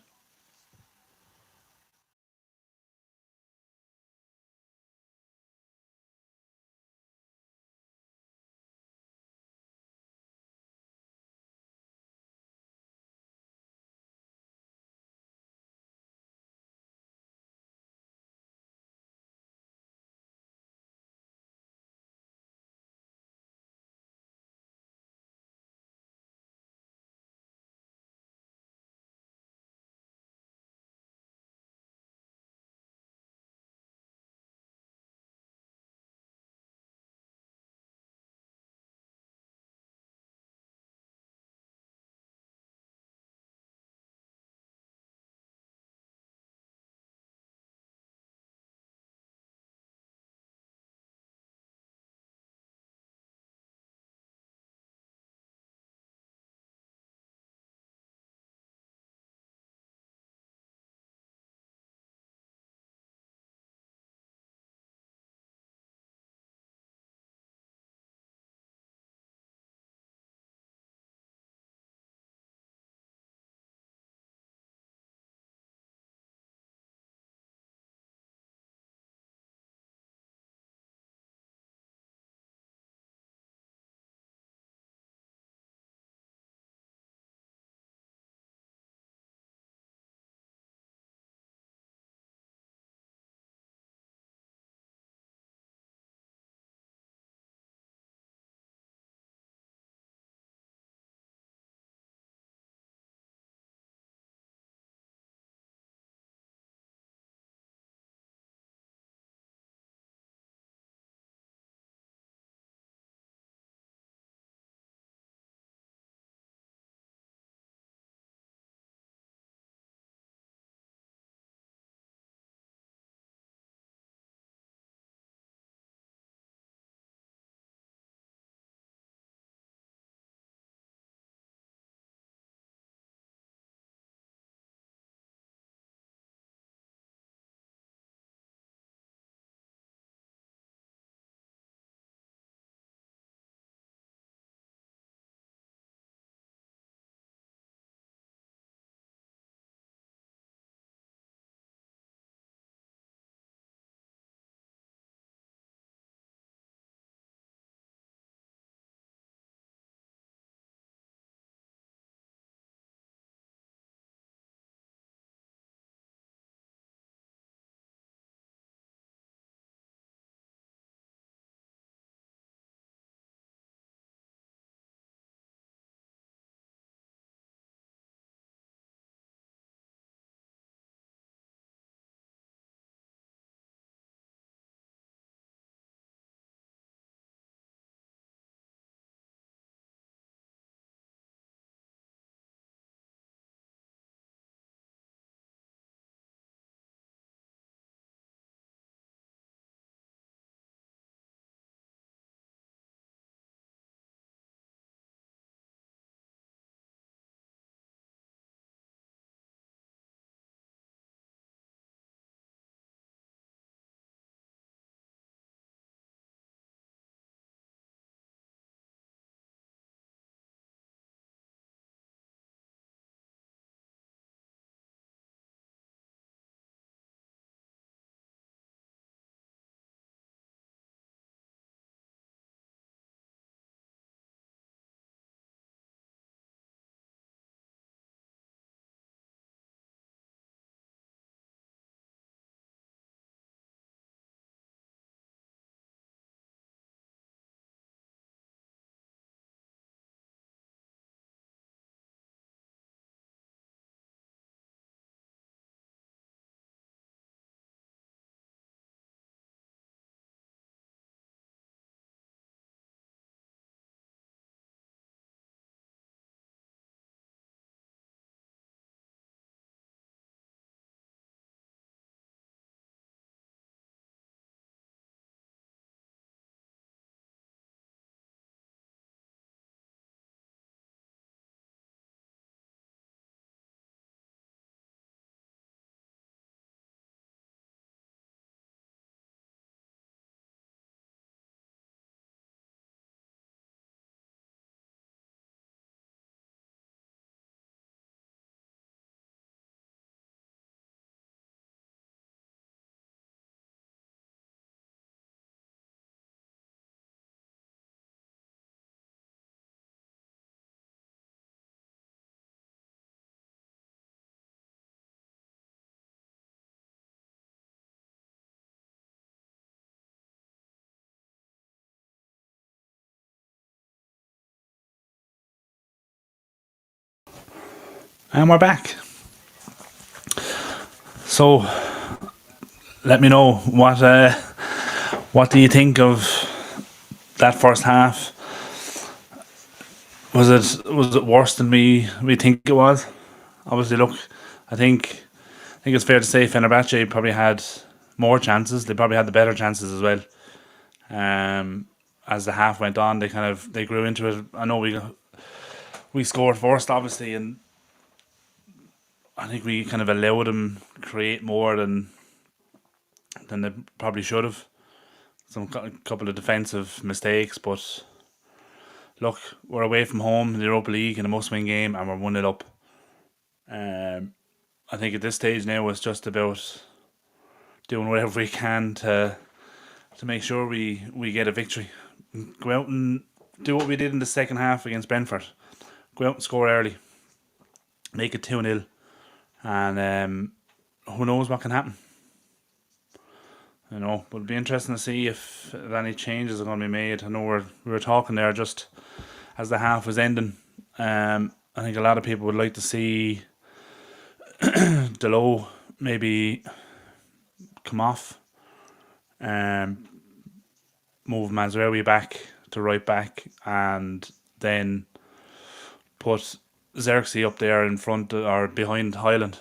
A: And we're back. So let me know what do you think of that first half? Was it worse than we think it was? Obviously, look, I think it's fair to say Fenerbahce probably had more chances. They probably had the better chances as well. As the half went on, they grew into it. I know we scored first, obviously, and I think we kind of allowed them create more than they probably should have. A couple of defensive mistakes, but look, we're away from home in the Europa League in a must-win game, and we're 1-0 up. I think at this stage now it's just about doing whatever we can to make sure we get a victory. Go out and do what we did in the second half against Brentford. Go out and score early, make it 2-0, and who knows what can happen. But it'll be interesting to see if any changes are going to be made. I know we were talking there just as the half was ending. I think a lot of people would like to see Delo maybe come off, move Mazraoui back to right back, and then put Xerxes up there in front or behind Highland.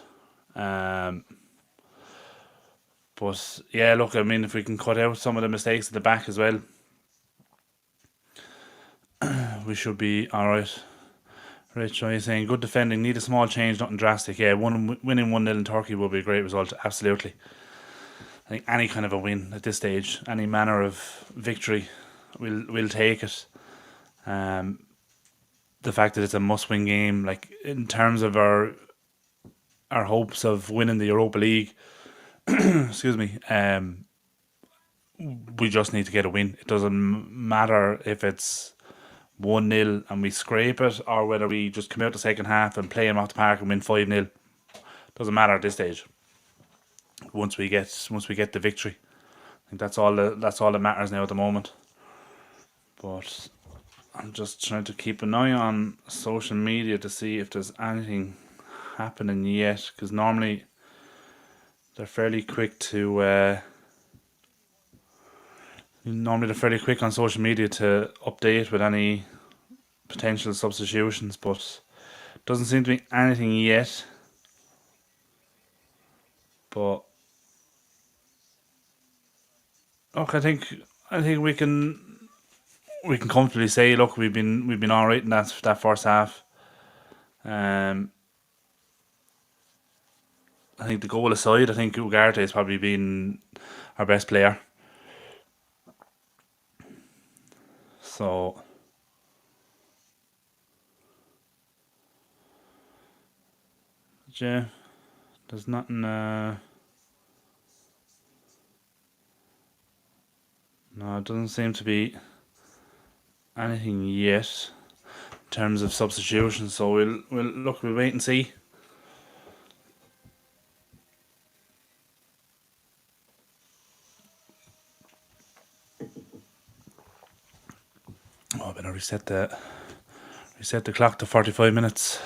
A: But yeah, look, I mean, if we can cut out some of the mistakes at the back as well, we should be all right. Rich, are you saying good defending? Need a small change, nothing drastic. Yeah, winning 1-0 in Turkey will be a great result. Absolutely. I think any kind of a win at this stage, any manner of victory, we'll take it. The fact that it's a must-win game, like in terms of our hopes of winning the Europa League, excuse me, we just need to get a win. It doesn't matter if it's 1-0 and we scrape it, or whether we just come out the second half and play them off the park and win 5-0. Doesn't matter at this stage. Once we get the victory, I think that's all that matters now at the moment. But I'm just trying to keep an eye on social media to see if there's anything happening yet, because normally they're fairly quick to. Normally they're fairly quick on social media to update with any potential substitutions, but doesn't seem to be anything yet. But look, I think we can comfortably say, look, we've been all right in that first half. I think the goal aside, I think Ugarte has probably been our best player. So yeah, there's nothing. No, it doesn't seem to be anything yet in terms of substitutions. So we'll wait and see. Oh, I better reset the clock to 45 minutes.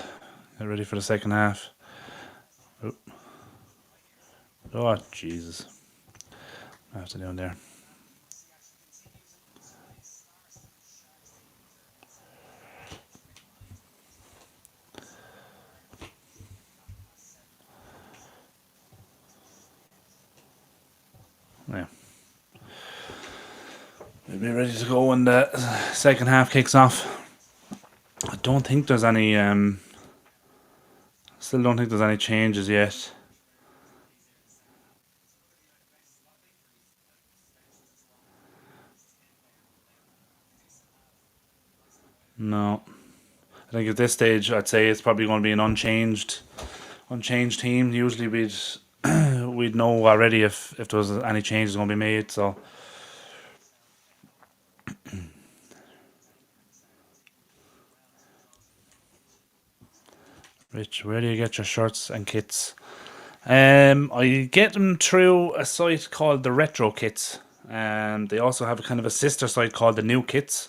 A: Get ready for the second half. Oh Jesus! I have to do it there. Yeah. We'll be ready to go when the second half kicks off. I don't think there's any. Still don't think there's any changes yet. No. I think at this stage, I'd say it's probably going to be an unchanged team. Usually, we'd know already if there was any changes going to be made. So, Rich, where do you get your shirts and kits? I get them through a site called the Retro Kits. They also have a kind of a sister site called the New Kits.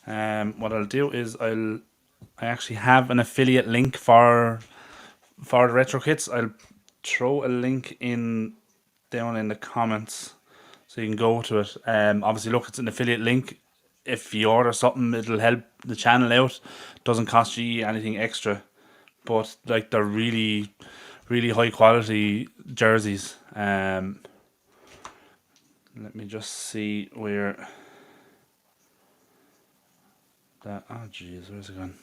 A: What I'll do is I actually have an affiliate link for for the retro kits, I'll throw a link in down in the comments so you can go to it. Obviously, look, it's an affiliate link. If you order something, it'll help the channel out. Doesn't cost you anything extra, but like they're really, really high quality jerseys. Let me just see where that. Oh, jeez, where's it gone?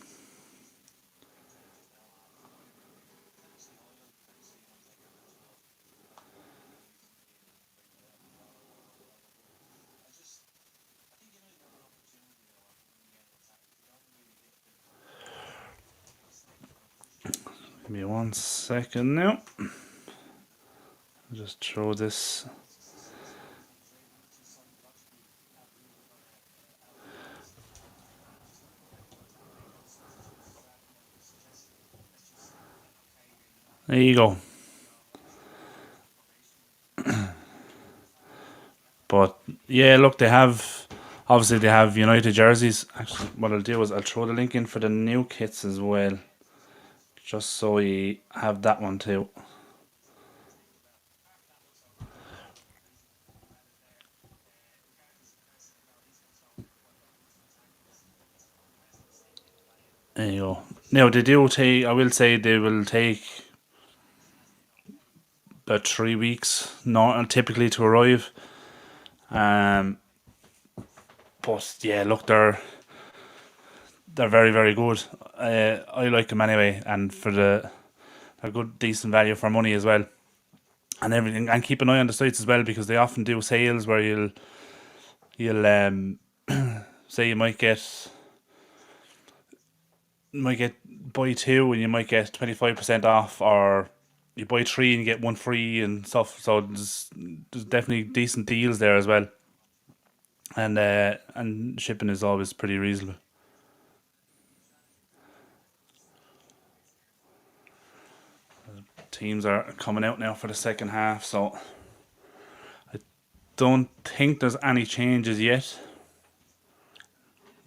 A: Give me 1 second now. I'll just throw this. There you go. But yeah, look, they have obviously they have United jerseys. Actually, what I'll do is I'll throw the link in for the new kits as well, just so you have that one too. There you go. Now they do take. I will say they will take about 3 weeks, not typically to arrive. But yeah, look, they're very very good. I like them anyway, and they're good, decent value for money as well, and everything. And keep an eye on the sites as well because they often do sales where you'll say you might get buy two and you might get 25% off, or you buy three and you get one free and stuff. So there's definitely decent deals there as well, and shipping is always pretty reasonable. Teams are coming out now for the second half, so I don't think there's any changes yet.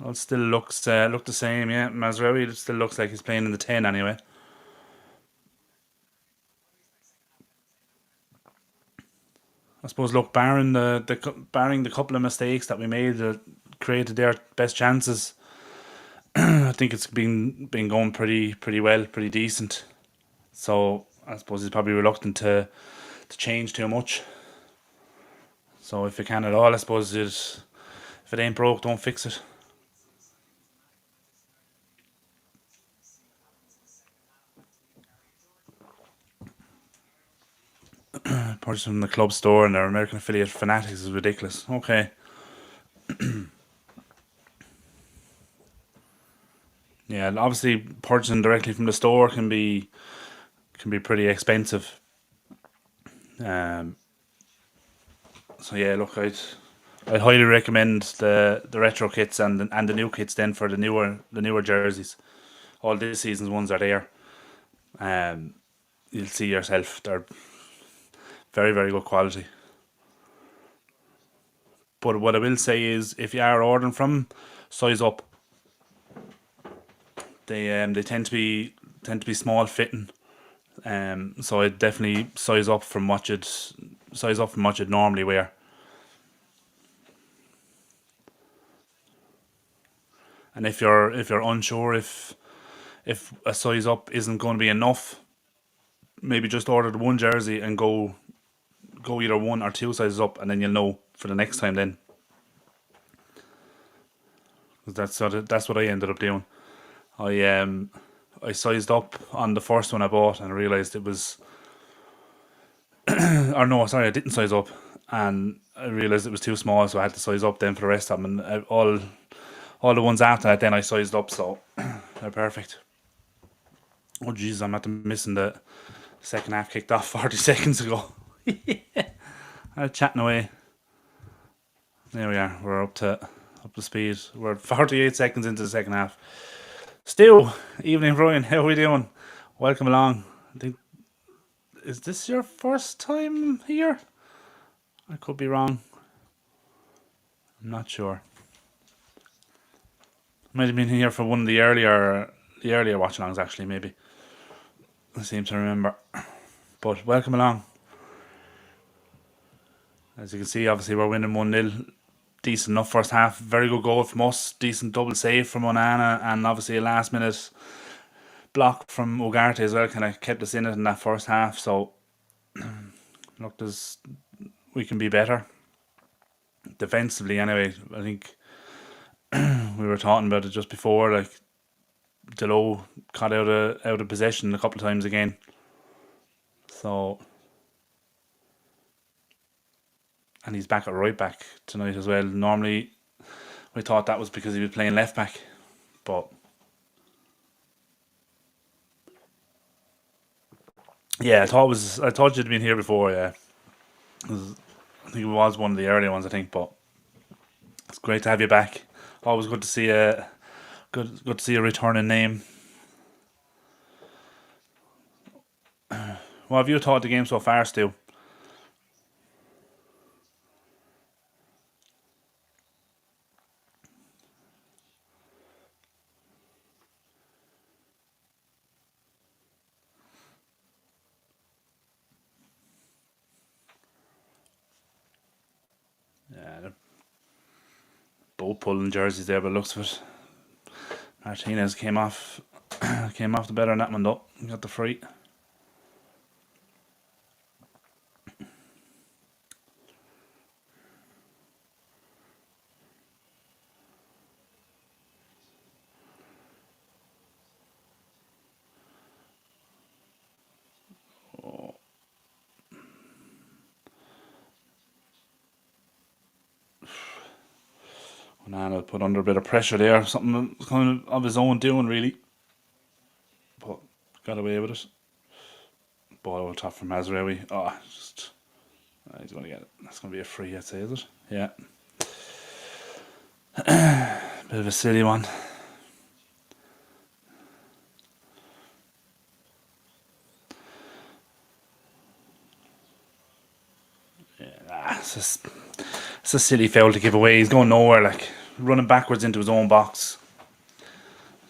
A: It still look the same, yeah. Mazraoui, it still looks like he's playing in the 10 anyway. I suppose, look, barring the couple of mistakes that we made that created their best chances, I think it's been going pretty well, pretty decent. So I suppose he's probably reluctant to change too much. So if you can at all, I suppose if it ain't broke, don't fix it. Purchase from the club store and their American affiliate Fanatics is ridiculous. Okay. Yeah, and obviously purchasing directly from the store can be pretty expensive. Um, so yeah, look, I'd highly recommend the retro kits and the new kits then for the newer jerseys. All this season's ones are there. Um, you'll see yourself. They're very very good quality. But what I will say is, if you are ordering from, size up. They tend to be small fitting. So I definitely size up from what you'd normally wear. And if you're unsure if a size up isn't going to be enough, maybe just order the one jersey and go either one or two sizes up, and then you'll know for the next time. Then 'cause that's what I ended up doing. I sized up on the first one I bought and I realized it was, or no, sorry, I didn't size up, and I realized it was too small, so I had to size up then for the rest of them, and all the ones after that, then I sized up, so they're perfect. Oh jeez, I'm at the missing the second half kicked off 40 seconds ago. I'm chatting away. There we are. We're up to speed. We're 48 seconds into the second half. Stu, evening, Brian. How are we doing? Welcome along. I think, is this your first time here? I could be wrong. I'm not sure. Might have been here for one of the earlier watch alongs, actually, maybe. I seem to remember. But welcome along. As you can see, obviously we're winning 1-0. Decent enough first half. Very good goal from us. Decent double save from Onana, and obviously a last minute block from Ugarte as well. Kind of kept us in it in that first half. So look, we can be better defensively. Anyway, I think we were talking about it just before. Like Delo caught out of possession a couple of times again. So, and he's back at right back tonight as well. Normally, we thought that was because he was playing left back, but yeah, I thought you'd been here before. Yeah, I think it was one of the early ones. I think, but it's great to have you back. Always good to see good to see a returning name. What have you thought of the game so far, Stu? Yeah, they're both pulling jerseys there, but looks of it. Martinez came off came off the better on that one though. Got the free. Onana put under a bit of pressure there. Something kind of his own doing really, but got away with it. Ball over top from Mazraoui. He's going to get it. That's going to be a free, I'd say, is it? Yeah. Bit of a silly one. It's a silly foul to give away. He's going nowhere, like running backwards into his own box.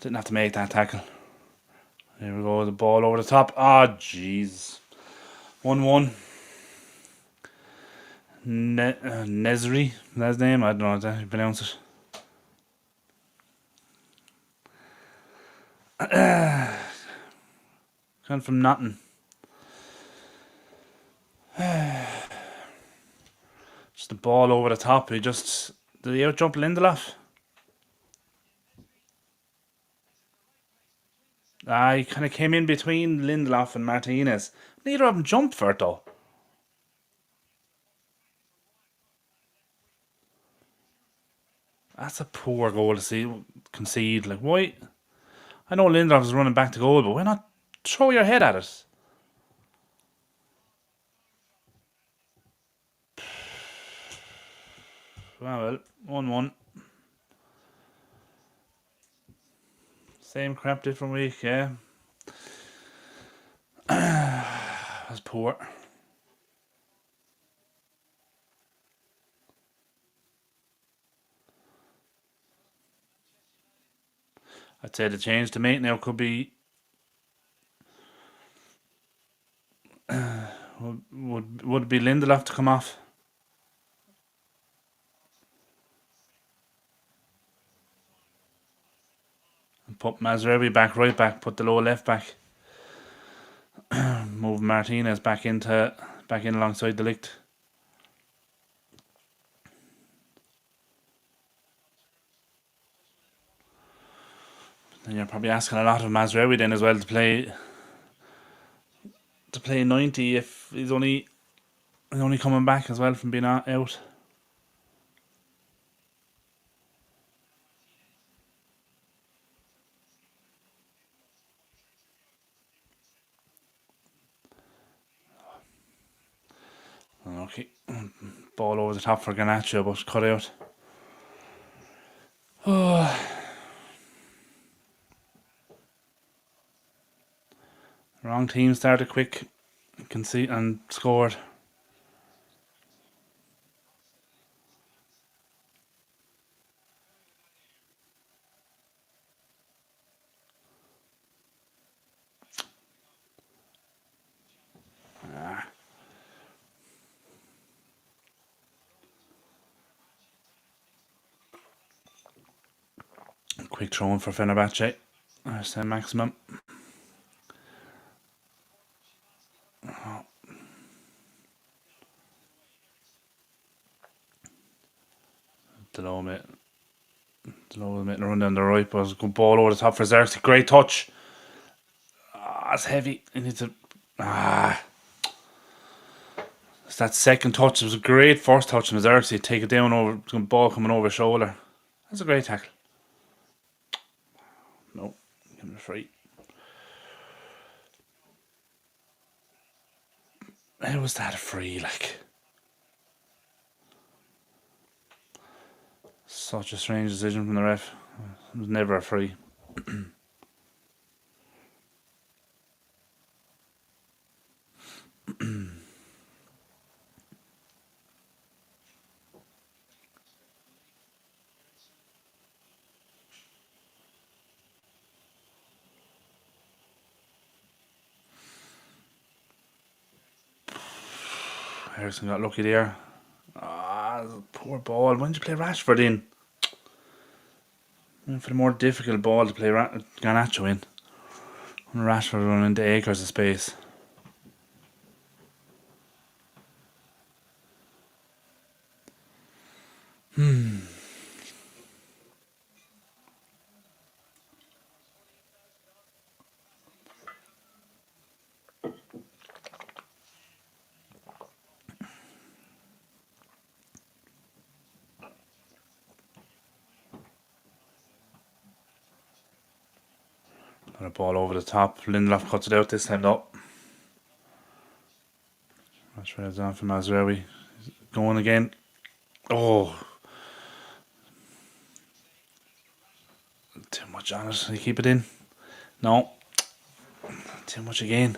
A: Didn't have to make that tackle. There we go. The ball over the top. Ah, jeez. 1-1. Nesri, that's his name. I don't know how to pronounce it. Kind from nothing. Just the ball over the top. Did he out jump Lindelof? He kind of came in between Lindelof and Martinez. Neither of them jumped for it though. That's a poor goal to concede. Like, why? I know Lindelof is running back to goal, but why not throw your head at it? Well, 1-1. Same crap, different week, yeah. That's poor. I'd say the change to make now could be would be Lindelof to come off and put Mazraoui back right back, put the lower left back, move Martinez back in alongside the Ligt. Then you're probably asking a lot of Mazraoui then as well to play 90 if he's only coming back as well from being out. Okay, ball over the top for Garnacho, but cut out. Wrong team started quick, and scored. Quick throw in for Fenerbache. Saint Maximum. Delô was making a run down the right, but it was a good ball over the top for Xerxes. Great touch. It's heavy. He needs to. It's that second touch. It was a great first touch from Xerxes. Take it down over. Ball coming over his shoulder. That's a great tackle. No, give him a free. How was that a free? Like, such a strange decision from the ref. It was never a free. Harrison got lucky there. Poor ball. When did you play Rashford in? For the more difficult ball to play Garnacho in. When Rashford running into acres of space. Got a ball over the top. Lindelof cuts it out this time though. That's right, it's on for Mazraoui. Going again. Oh. Too much on it. You keep it in? No. Too much again.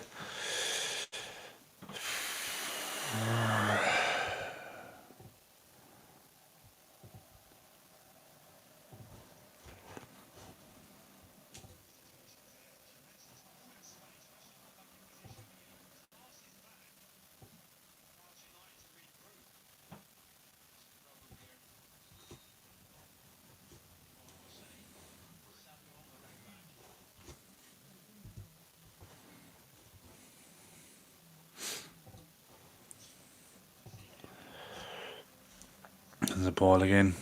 A: There's a ball again.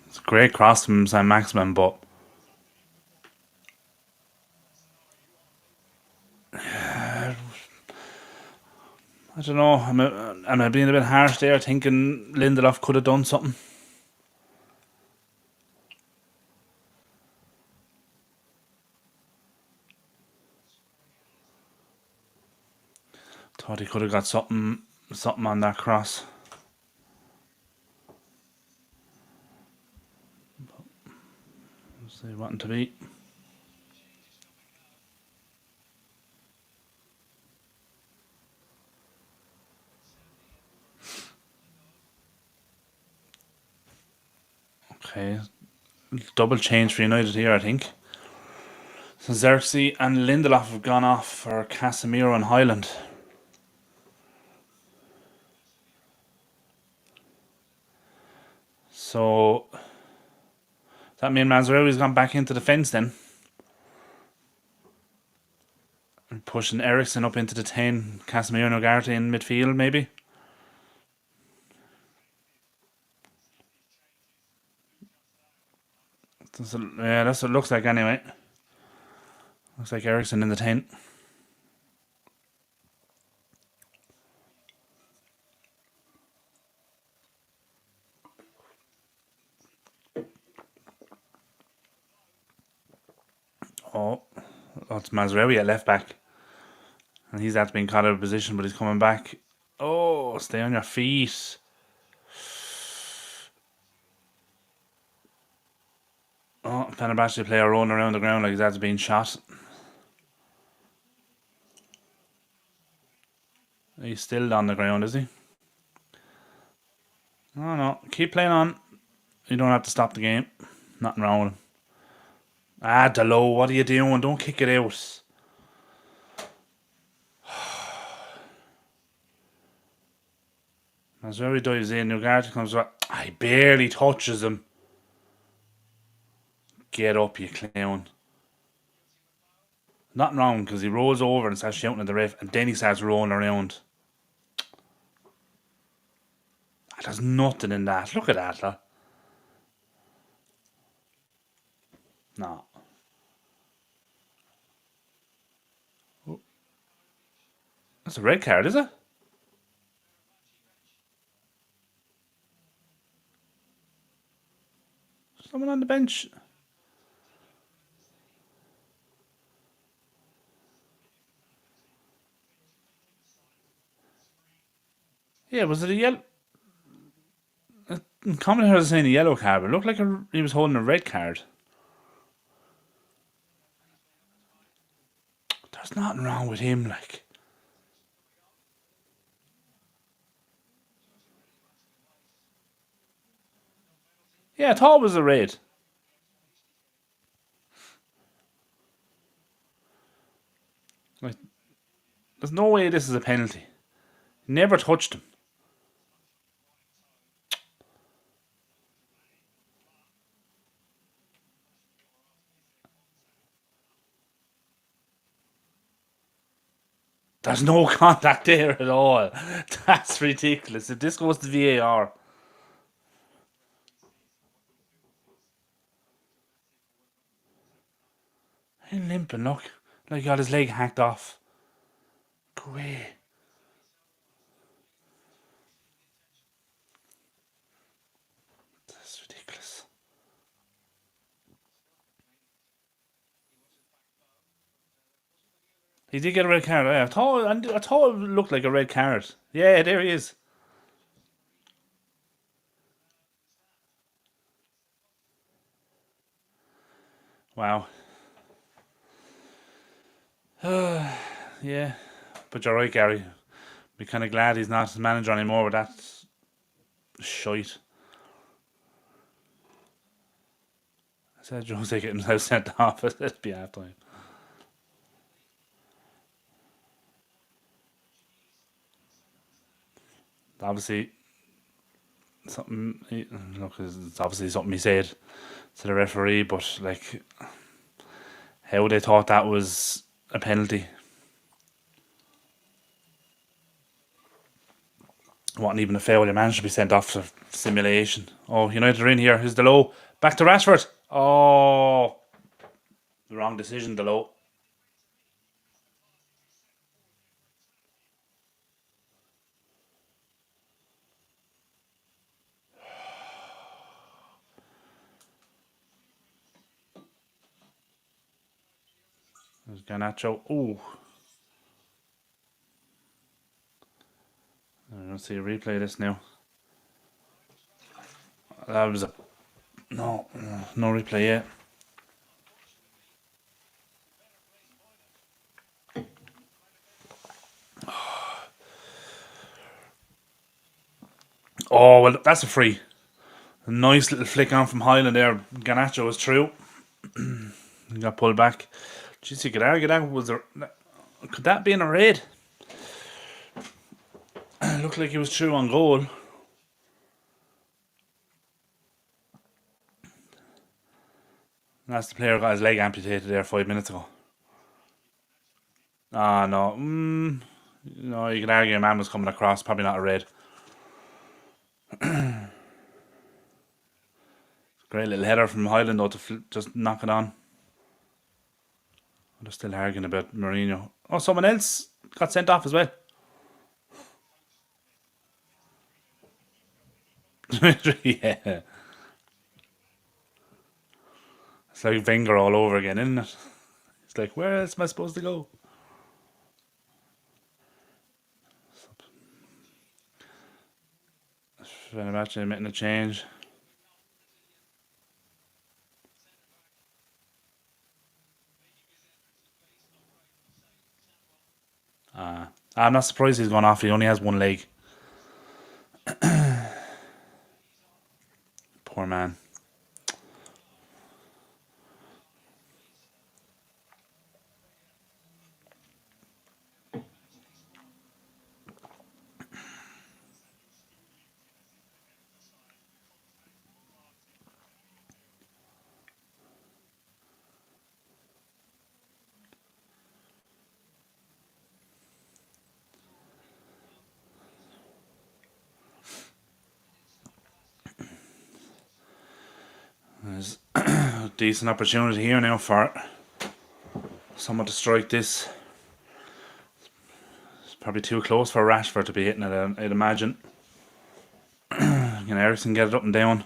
A: It's a great cross from Saint Maximum, but I don't know. Am I being a bit harsh there, thinking Lindelof could have done something? Thought he could have got something on that cross. See wanting to be. Okay. Double change for United here, I think. So Xerxes and Lindelof have gone off for Casemiro and Highland. So does that mean Mazraoui's gone back into the fence then? And pushing Ericsson up into the 10, Casemiro and Ugarte in midfield maybe? Yeah, that's what it looks like anyway. Looks like Ericsson in the 10. Oh, it's Mazraoui at left back. And he's after being caught out of position, but he's coming back. Oh, stay on your feet. Oh, Fenerbahce player rolling around the ground like he's after being shot. He's still on the ground, is he? Oh no, keep playing on. You don't have to stop the game. Nothing wrong with him. Delô, what are you doing? Don't kick it out. Mazraoui dives in, Ugarte comes back. He barely touches him. Get up, you clown. Nothing wrong because he rolls over and starts shouting at the ref, and then he starts rolling around. There's nothing in that. Look at that, lad. No. That's a red card, is it? Someone on the bench. Yeah, was it a yellow? Commentator was saying a yellow card, but it looked like he was holding a red card. There's nothing wrong with him, like. Yeah, I thought it was a red. Like, there's no way this is a penalty. He never touched him. There's no contact there at all. That's ridiculous. If this goes to VAR, he's limping, look. Like he got his leg hacked off. Go away. That's ridiculous. He did get a red card. I thought it looked like a red card. Yeah, there he is. Wow. Yeah. But you're right, Gary. Be kind of glad he's not manager anymore with that shite. I said Jose get himself sent off. Let's be half time. Obviously, look, it's obviously something he said to the referee, but like how they thought that was a penalty. Wasn't even a foul. Your man should be sent off for simulation. Oh, United are in here. Here's the low. Back to Rashford. Oh, the wrong decision, the low. There's Garnacho. Oh, I'm going to see a replay of this now. That was a no replay yet. Oh well, that's a free. A nice little flick on from Highland there. Garnacho was through. He got pulled back. Jeez, you could argue that was a. Could that be in a red? Looked like he was through on goal. That's the player who got his leg amputated there 5 minutes ago. Ah, no. No, you could argue a man was coming across. Probably not a red. Great little header from Highland though to just knock it on. They're still arguing about Mourinho. Oh, someone else got sent off as well. Yeah. It's like Wenger all over again, isn't it? It's like, where else am I supposed to go? Fenerbache admitting a change. I'm not surprised he's gone off. He only has one leg. Poor man. decent opportunity here now for someone to strike this. It's probably too close for Rashford to be hitting it, I'd imagine. Can Ericsson get it up and down?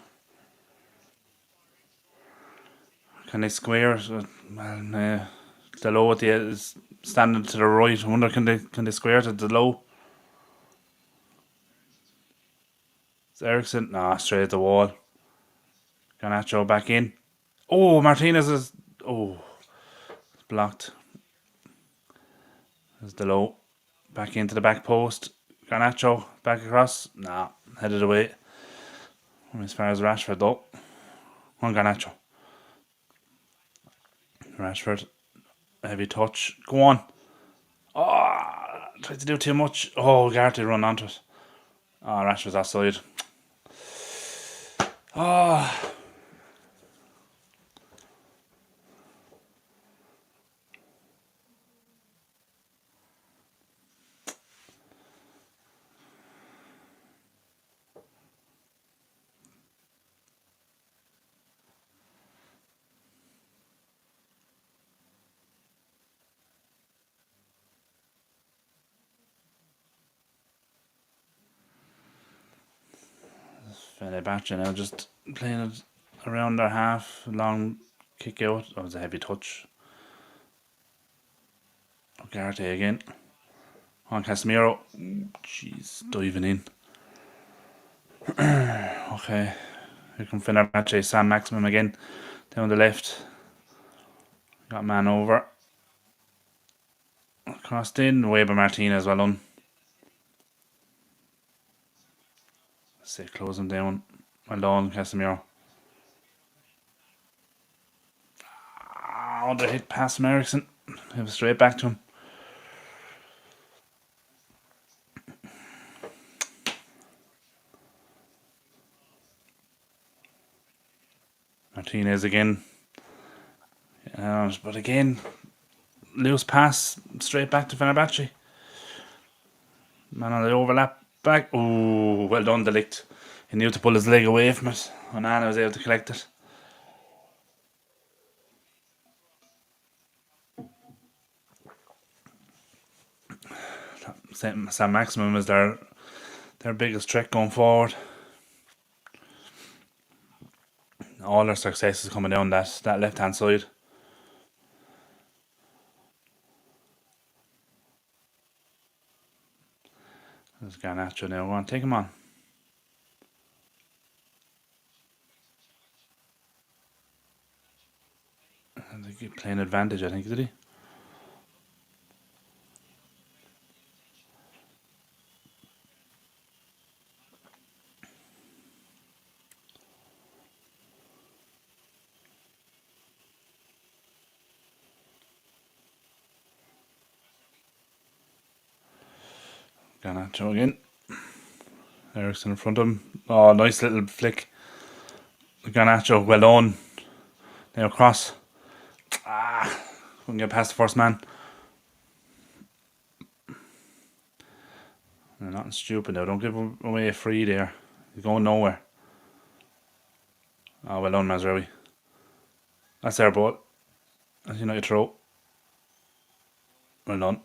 A: Can they square it? Well, the low at the is standing to the right. I wonder can they square it at the low? It's Ericsson. Nah, straight at the wall. Garnacho back in. Oh, Martinez is. Oh, it's blocked. There's the low. Back into the back post. Garnacho back across. Nah, headed away. As far as Rashford though. On Garnacho. Rashford. Heavy touch. Go on. Oh, tried to do too much. Oh, Garty run onto it. Oh, Rashford's offside. Oh. Fenerbache now just playing it around their half. Long kick out. Oh, it was a heavy touch. Garty again. On Casemiro. Jeez, diving in. Okay. Here come Fenerbahce. Sam Maximum again. Down the left. Got man over. Crossed in. Away by Martinez. Well done. Say close him down. Well done, Casemiro. Oh, the hit past Ericsson. It was straight back to him. Martinez again. But again, loose pass straight back to Fenerbahce. Man on the overlap back. Oh, well done, De Ligt. He knew to pull his leg away from it. Onana was able to collect it. Sam Maximum is their biggest threat going forward. All their success is coming down that left hand side. There's Garnacho now. Go on, take him on. I think he's playing advantage, I think, did he? Garnacho again. Ericsson in front of him. Oh, nice little flick. Garnacho, well done. Now cross. Couldn't get past the first man. They're nothing stupid now. Don't give away a free there. He's going nowhere. Oh, well done, Mazraoui. That's their ball. That's United throw. Well done.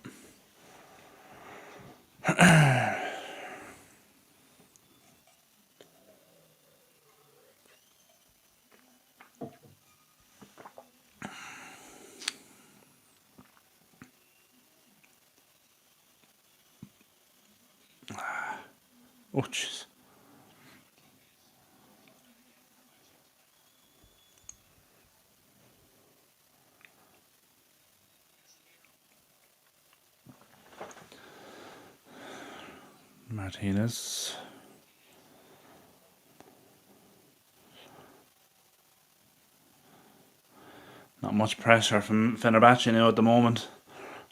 A: Oh, jeez. Martinez. Not much pressure from Fenerbahce now at the moment.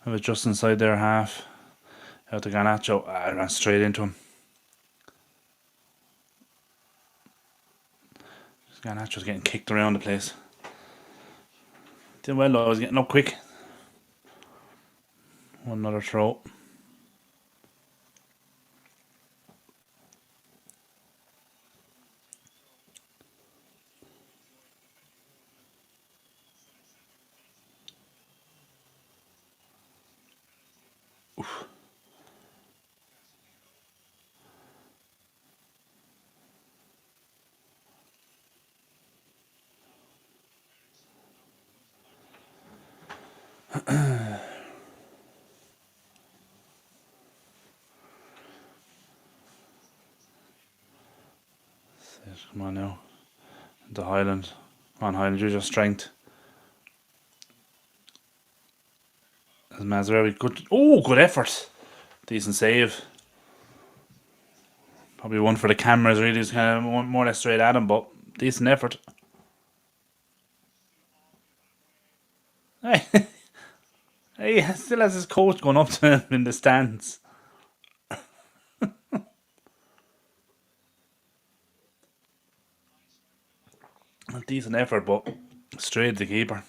A: I was just inside their half. Out to Garnacho. I ran straight into him. Garnacho's getting kicked around the place. Did well though, I was getting up quick. One another throw. Come on now. The Highland. Come on, Highland, use your strength. As Mazraoui, good. Oh, good effort. Decent save. Probably one for the cameras, really. It's kind of more or less straight at him, but decent effort. Hey, he still has his coach going up to him in the stands. A decent effort, but straight to the keeper.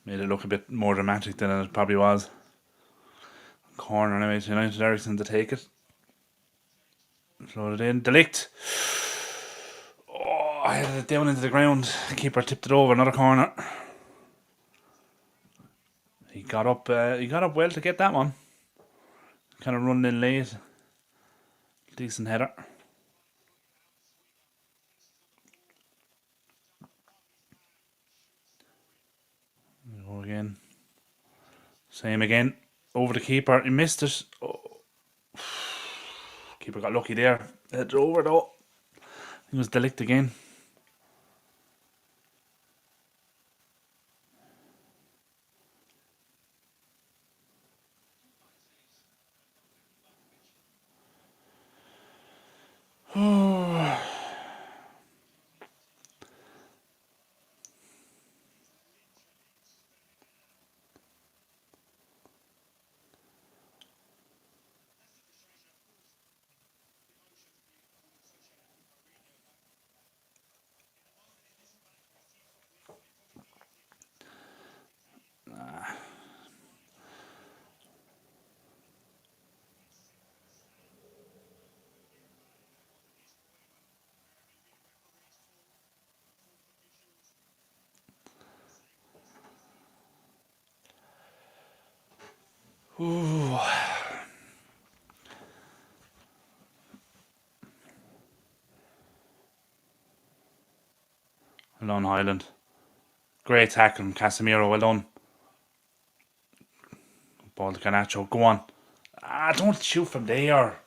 A: Made it look a bit more dramatic than it probably was. Corner anyway to United Ericsson to take it. Floated in. Delict. Oh, I had it down into the ground. Keeper tipped it over. Another corner. He got up. He got up well to get that one. Kind of running in late. Decent header. Go again. Same again. Over the keeper. He missed it. Oh. Keeper got lucky there. Head over though. He was Delict again. Ooh. Alone Highland. Great tackle from Casemiro. Well done. Ball to Garnacho. Go on. Don't shoot from there.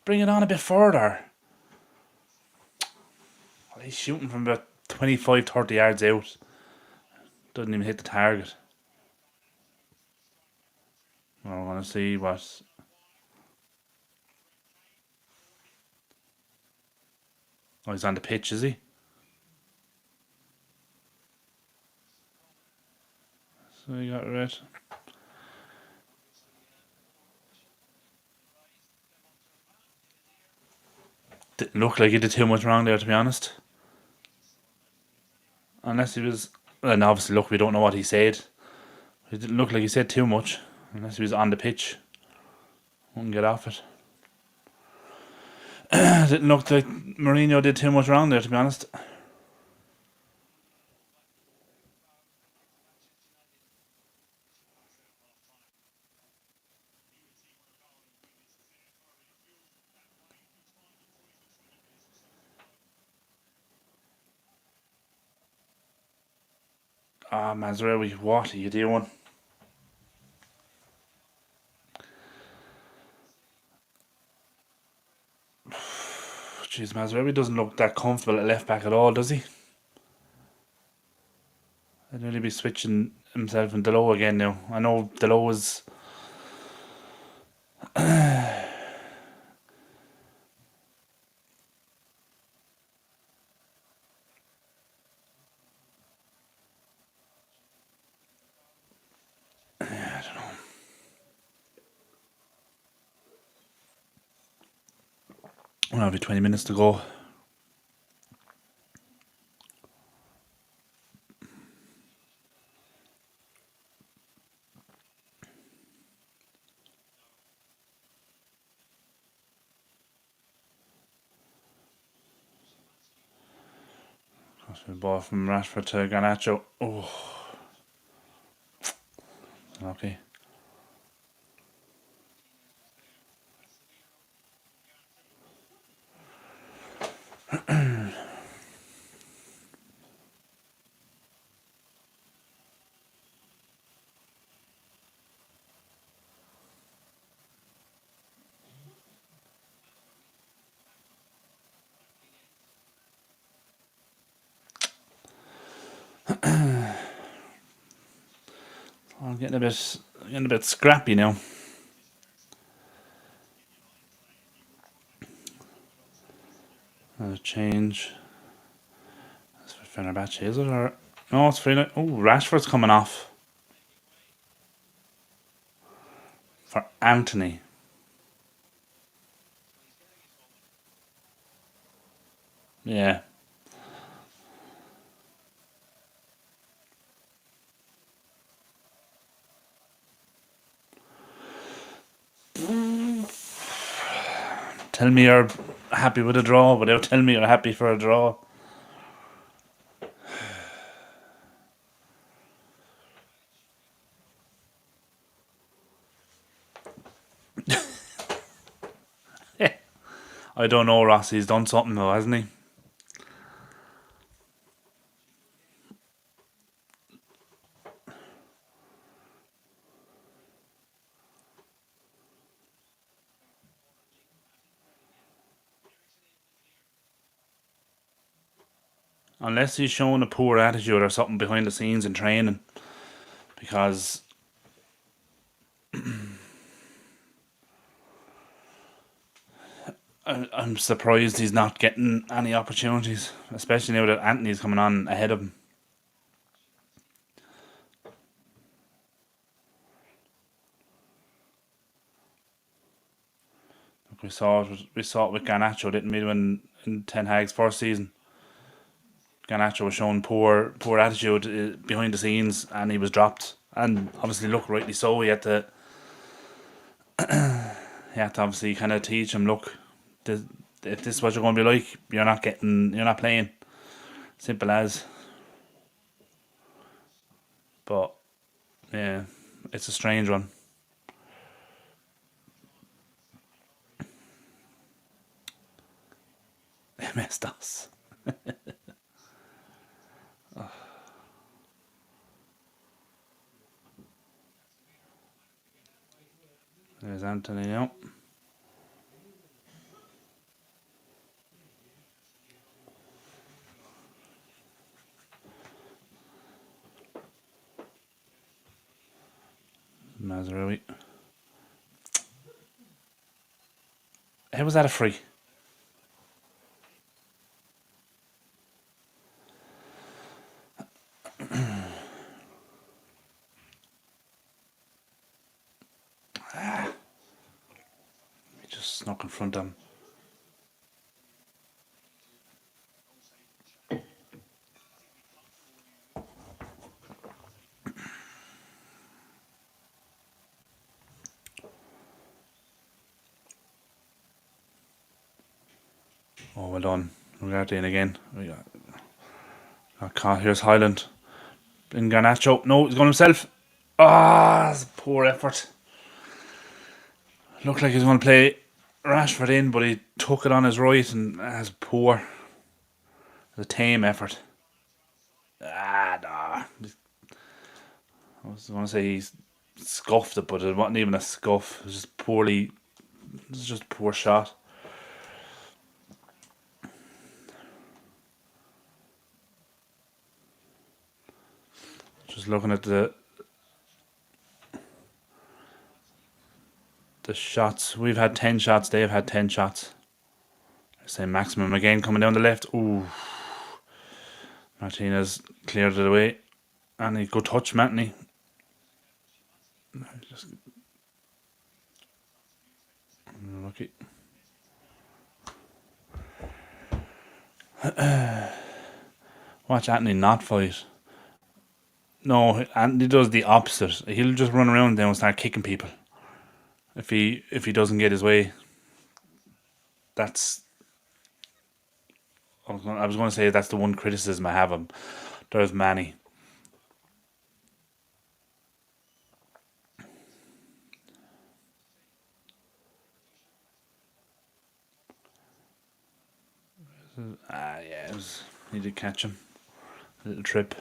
A: Bring it on a bit further. He's shooting from about 25, 30 yards out. Doesn't even hit the target. Well, we're going to see what... Oh, he's on the pitch, is he? So he got red. Didn't look like he did too much wrong there, to be honest. Unless he was... And obviously, look, we don't know what he said. It didn't look like he said too much. Unless he was on the pitch. Wouldn't get off it. Didn't look like Mourinho did too much wrong there, to be honest. Mazraoui, what are you doing? Jeez, Mazraoui doesn't look that comfortable at left back at all, does he? I'd really be switching himself and Delo again now. I know Delo was... I don't know. Well, be 20 minutes to go. Ball from Rashford to Garnacho. Oh. Okay. I'm getting a bit scrappy now. Change. That's for Fenerbache, is it? Or no, it's free. Oh, Rashford's coming off for Anthony. Yeah. Tell me you're happy with a draw without telling me you're happy for a draw. I don't know, Ross. He's done something though, hasn't he? Unless he's showing a poor attitude or something behind the scenes in training. Because I'm surprised he's not getting any opportunities, especially now that Anthony's coming on ahead of him. We saw it with Garnacho, didn't we? When in Ten Hag's first season, Garnacho was showing poor attitude behind the scenes, and he was dropped. And obviously, look, rightly so. He had to obviously kind of teach him, look, this, if this is what you're going to be like, you're not playing. Simple as. But yeah, it's a strange one. MS DOS. There's Anthony now. Mazraoui. How was that a free? He just snuck in front of him. Oh, well done. Ugarte in again. We got caught. Here's Highland. In Garnacho. No, he's going himself. That's a poor effort. Looked like he was going to play Rashford in, but he took it on his right, and that's poor. A tame effort. Nah. I was going to say he scuffed it, but it wasn't even a scuff. It was just poorly. It was just a poor shot. Just looking at the shots. We've had 10 shots. They've had 10 shots. Same maximum again coming down the left. Ooh. Martinez cleared it away. And a good touch, Anthony. Just lucky. Watch Anthony not fight. No, Anthony does the opposite. He'll just run around there and start kicking people. If he doesn't get his way, that's. I was going to say that's the one criticism I have of him. There's Manny. Yeah, it was. He did catch him. A little trip.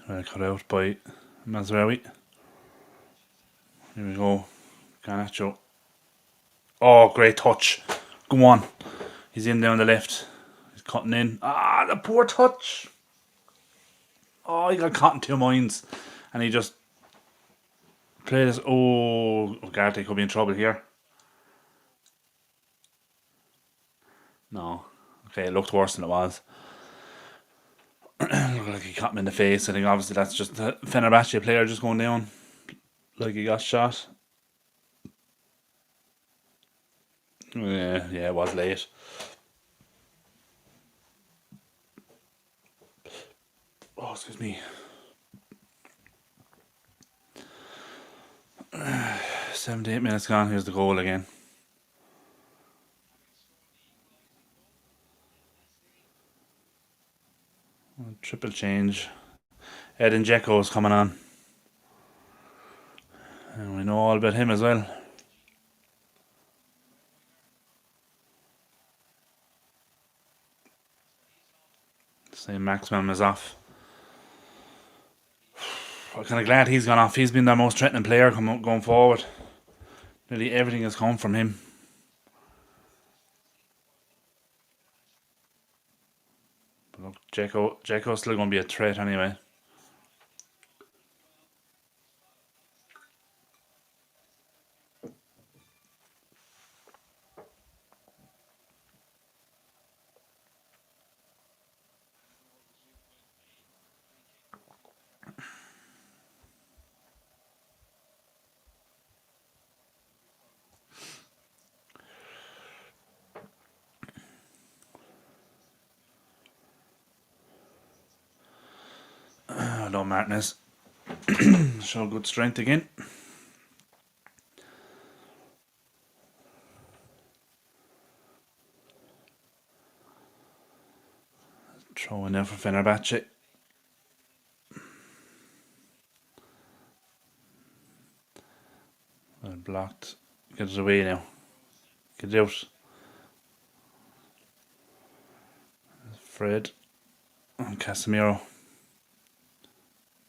A: Well cut out by Mazraoui. Here we go. Garnacho. Oh, great touch. Go on. He's in down the left. He's cutting in. Ah, the poor touch. Oh, he got caught in two minds. And he just played this. Oh, Ugarte could be in trouble here. No. Okay, it looked worse than it was. Looked like he caught him in the face. I think obviously that's just the Fenerbache player just going down. Like he got shot. Yeah, it was late. Oh, excuse me. 78 minutes gone. Here's the goal again. Triple change. Edin Dzeko's coming on. And we know all about him as well. Same Maximum is off. I'm kind of glad he's gone off. He's been the most threatening player going forward. Nearly everything has come from him. But look, Dzeko's still going to be a threat anyway. No, Martinez. Show good strength again. Throw in there for Fenerbahce. Well blocked. Get it away now. Get it out. Fred. And Casemiro.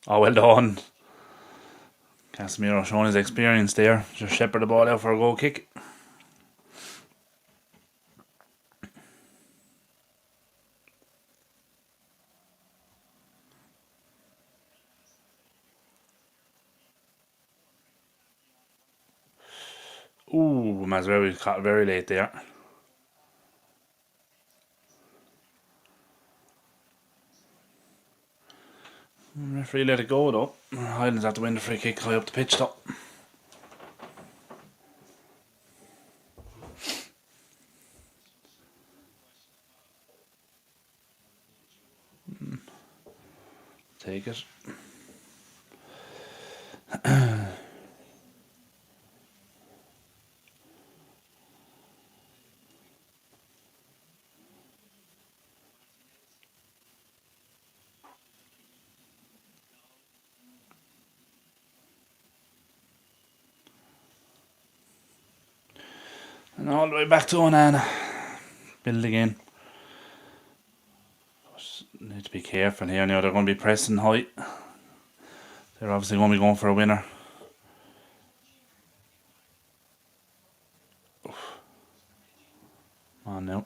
A: Oh, well done. Casemiro showing his experience there. Just shepherd the ball out for a goal kick. Ooh, Mazraoui caught very late there. Referee let it go though. Highlands have to win the free kick high up the pitch though. Take it. And all the way back to Onana. Build again. Need to be careful here now. They're going to be pressing high. They're obviously going to be going for a winner. Come on now.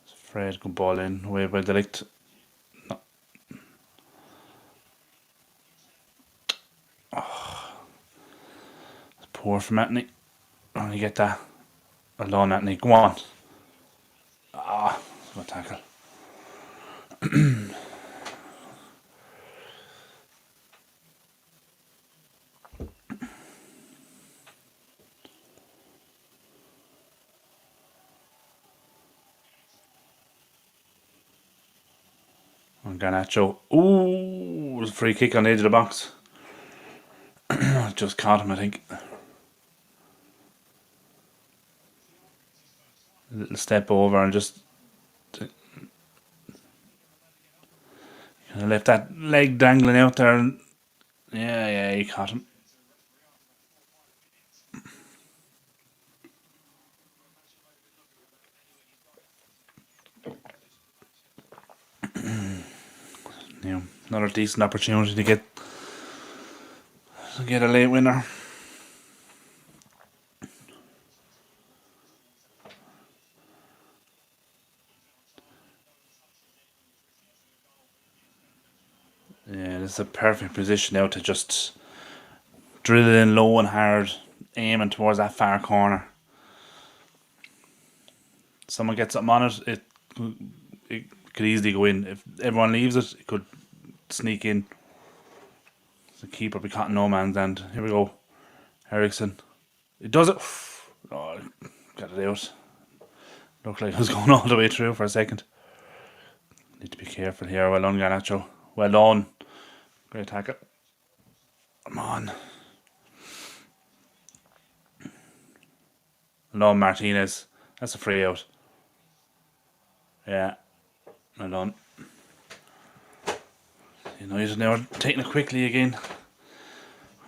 A: Fred, good ball in. Away by Delict. No. Oh. It's poor from Anthony. Oh, you get that. Well done, Anthony. Go on. Ah, good tackle. on Garnacho. Ooh, it was a free kick on the edge of the box. Just caught him, I think. A little step over and just left that leg dangling out there. And yeah, he caught him. Another decent opportunity to get a late winner. Yeah, this is a perfect position now to just drill it in low and hard, aiming towards that far corner. Someone gets something on it, it could easily go in. If everyone leaves it, it could sneak in. The keeper be caught in no man's land. Here we go. Ericsson. It does it. Oh, got it out. Looked like it was going all the way through for a second. Need to be careful here. Well done, Garnacho. Well done. Great tackle. Come on. Well done, Martinez. That's a free out. Yeah. Well done. United now are taking it quickly again.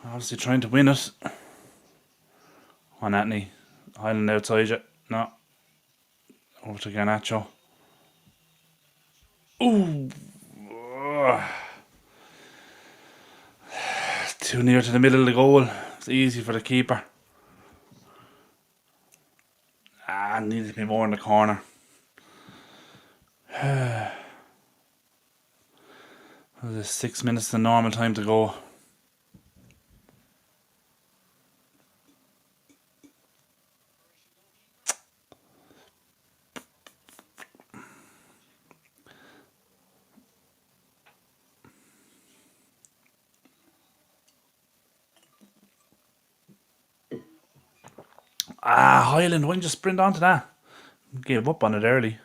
A: Obviously trying to win it. On Anthony. Highland outside you. No. Over to Garnacho. Ooh. Too near to the middle of the goal. It's easy for the keeper. Needed to be more in the corner. There's 6 minutes the normal time to go. Highland, why didn't you sprint onto that? Gave up on it early.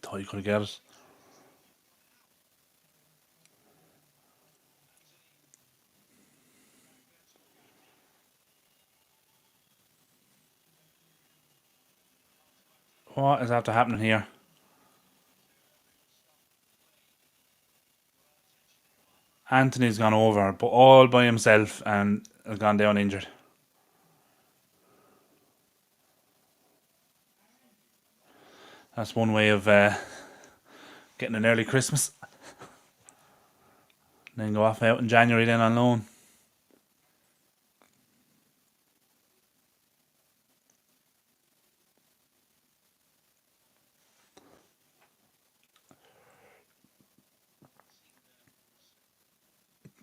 A: Thought you could have got it. What is after happening here? Anthony's gone over, but all by himself and has gone down injured. That's one way of getting an early Christmas. Then go off out in January then on loan.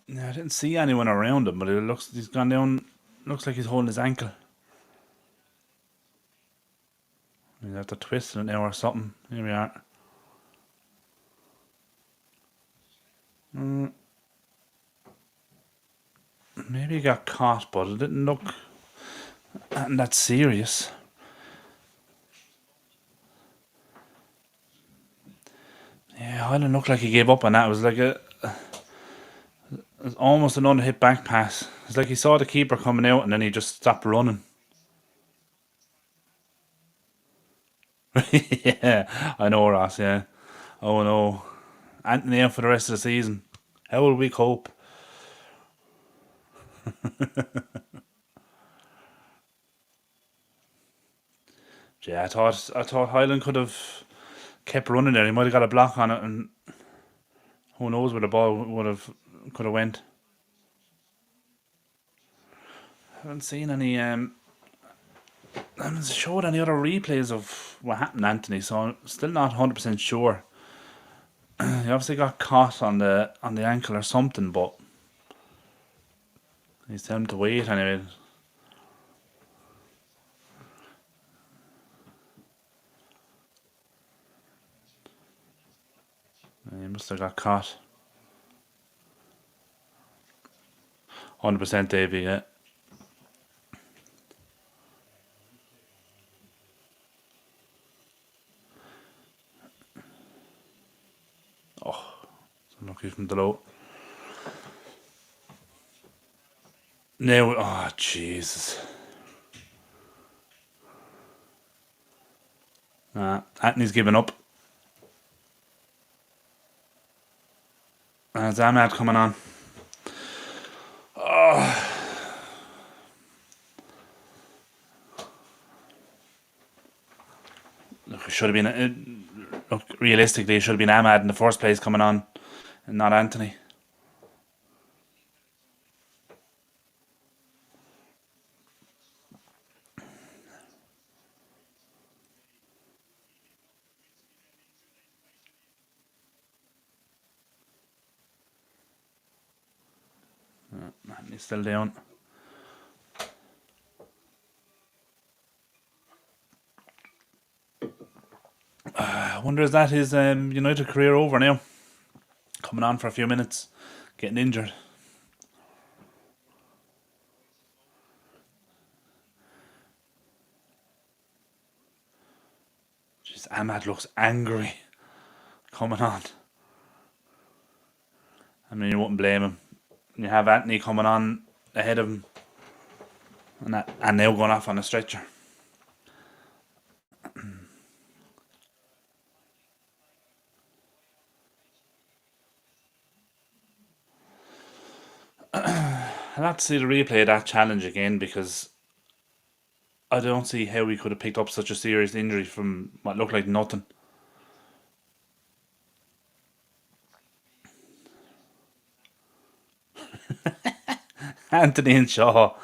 A: Yeah, I didn't see anyone around him, but it looks he's gone down. Looks like he's holding his ankle. He's have to twist it now or something. Here we are. Maybe he got caught, but it didn't look that serious. Yeah, it didn't look like he gave up on that. It was like it was almost an unhit back pass. It's like he saw the keeper coming out and then he just stopped running. Yeah, I know, Ross. Yeah. Oh no, Anthony out for the rest of the season. How will we cope? Yeah, I thought Highland could have kept running there. He might have got a block on it, and who knows where the ball could have went. Haven't seen any. Haven't showed any other replays of what happened to Anthony, so I'm still not 100% sure. He obviously got caught on the ankle or something, but he's telling him to wait anyway. He must have got caught. 100% Davy, yeah. from below. Now, oh Jesus. Anthony's given up. And it's Ahmad coming on. Look, it should have been. Look, realistically, it should have been Ahmad in the first place coming on, and not Anthony. Anthony's still down. I wonder, is that his United career over now? Coming on for a few minutes, getting injured. Jeez, Ahmad looks angry coming on. I mean, you wouldn't blame him. You have Anthony coming on ahead of him, and now going off on a stretcher. I'll have to see the replay of that challenge again, because I don't see how we could have picked up such a serious injury from what looked like nothing. Anthony and Shaw,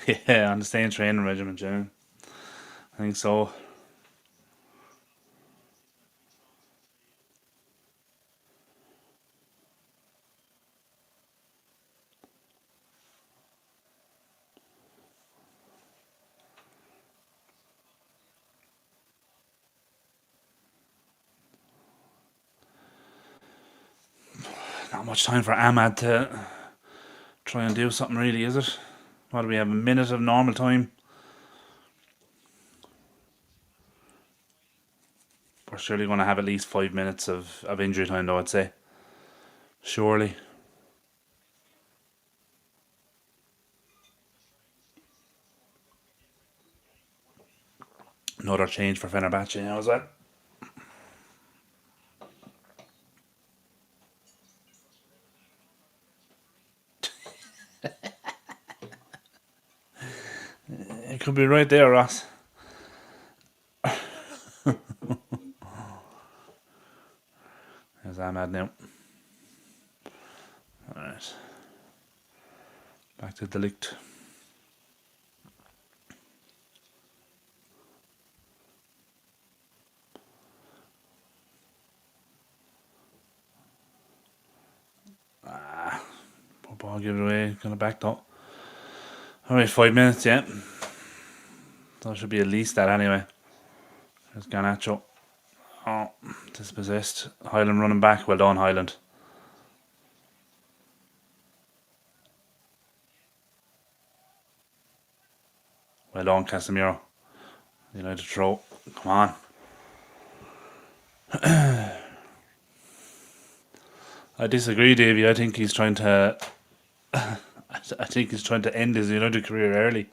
A: yeah, on the same training regimen, Jim. I think so. Not much time for Ahmad to try and do something, really, is it? What do we have? A minute of normal time? We're surely going to have at least 5 minutes of injury time, though, I'd say. Surely. Another change for Fenerbache now as well. It could be right there, Ross. There's Ahmad now. Alright. Back to Delict. Poor ball, give it away. Gonna back though. Alright, 5 minutes, yeah. That should be at least that anyway. There's Garnacho. Oh, dispossessed. Highland running back. Well done, Highland. Well done, Casemiro. United throw. Come on. I disagree, Davey. I think he's trying to. I think he's trying to end his United career early.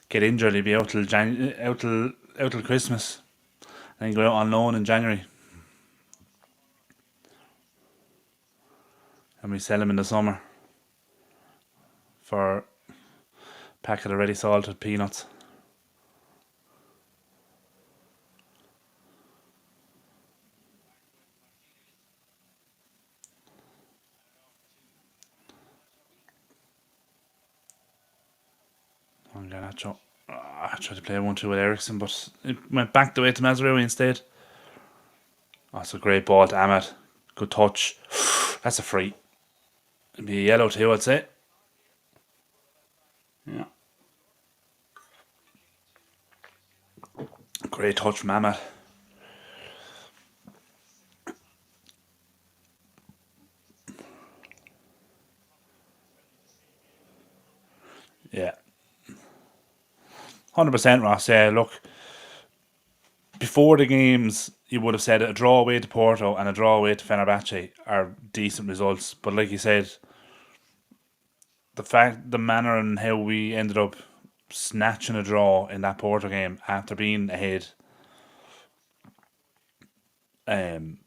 A: Get injured, he'll be out till out till Christmas, and then go out on loan in January. And we sell him in the summer for a packet of ready salted peanuts. On Garnacho. I tried to play 1-2 with Ericsson, but it went back the way to Mazraoui instead. Oh, that's a great ball to Ahmad. Good touch. That's a free. It'd be a yellow too, I'd say. Yeah. Great touch from Ahmad. Yeah. 100%, Ross. Yeah, look. Before the games, you would have said a draw away to Porto and a draw away to Fenerbahce are decent results. But like you said, the manner and how we ended up snatching a draw in that Porto game after being ahead, um,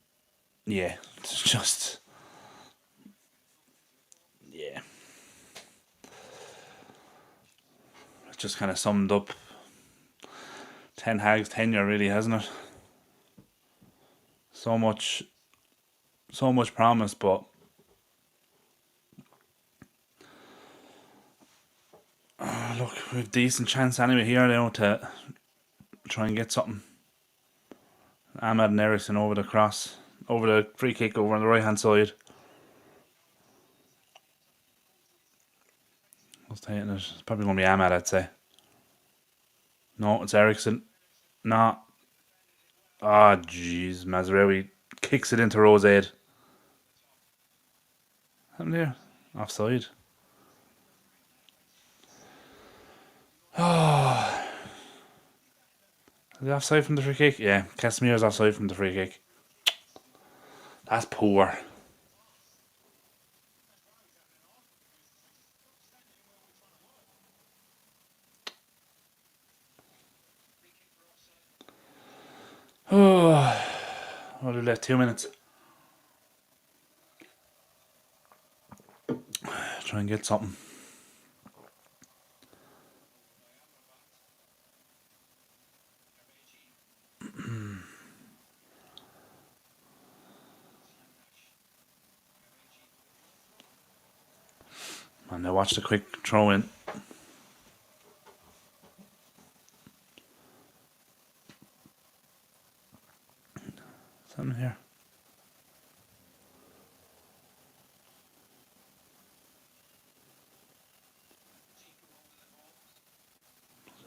A: yeah, it's just yeah, it just kind of summed up Ten Hag's tenure, really, hasn't it? So much, so much promise, but look, we've decent chance anyway here now to try and get something. Ahmad and Ericsson over the cross, over the free kick over on the right hand side. Who's taking it? It's probably going to be Ahmad, I'd say. No, it's Ericsson. No. Ah, jeez. Mazraoui kicks it into Rose's head. Happened there? Offside. Oh. Is he offside from the free kick? Yeah, Casimir's offside from the free kick. That's poor. Oh, what have we left? 2 minutes. Try and get something. And I watched a quick throw in. Something here.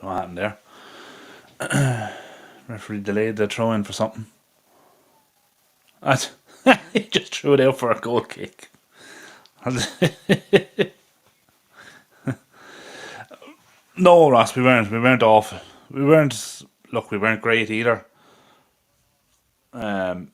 A: What happened there? Referee delayed the throw in for something. He just threw it out for a goal kick. No, Ross, we weren't. We weren't awful. We weren't. Look, we weren't great either. Um,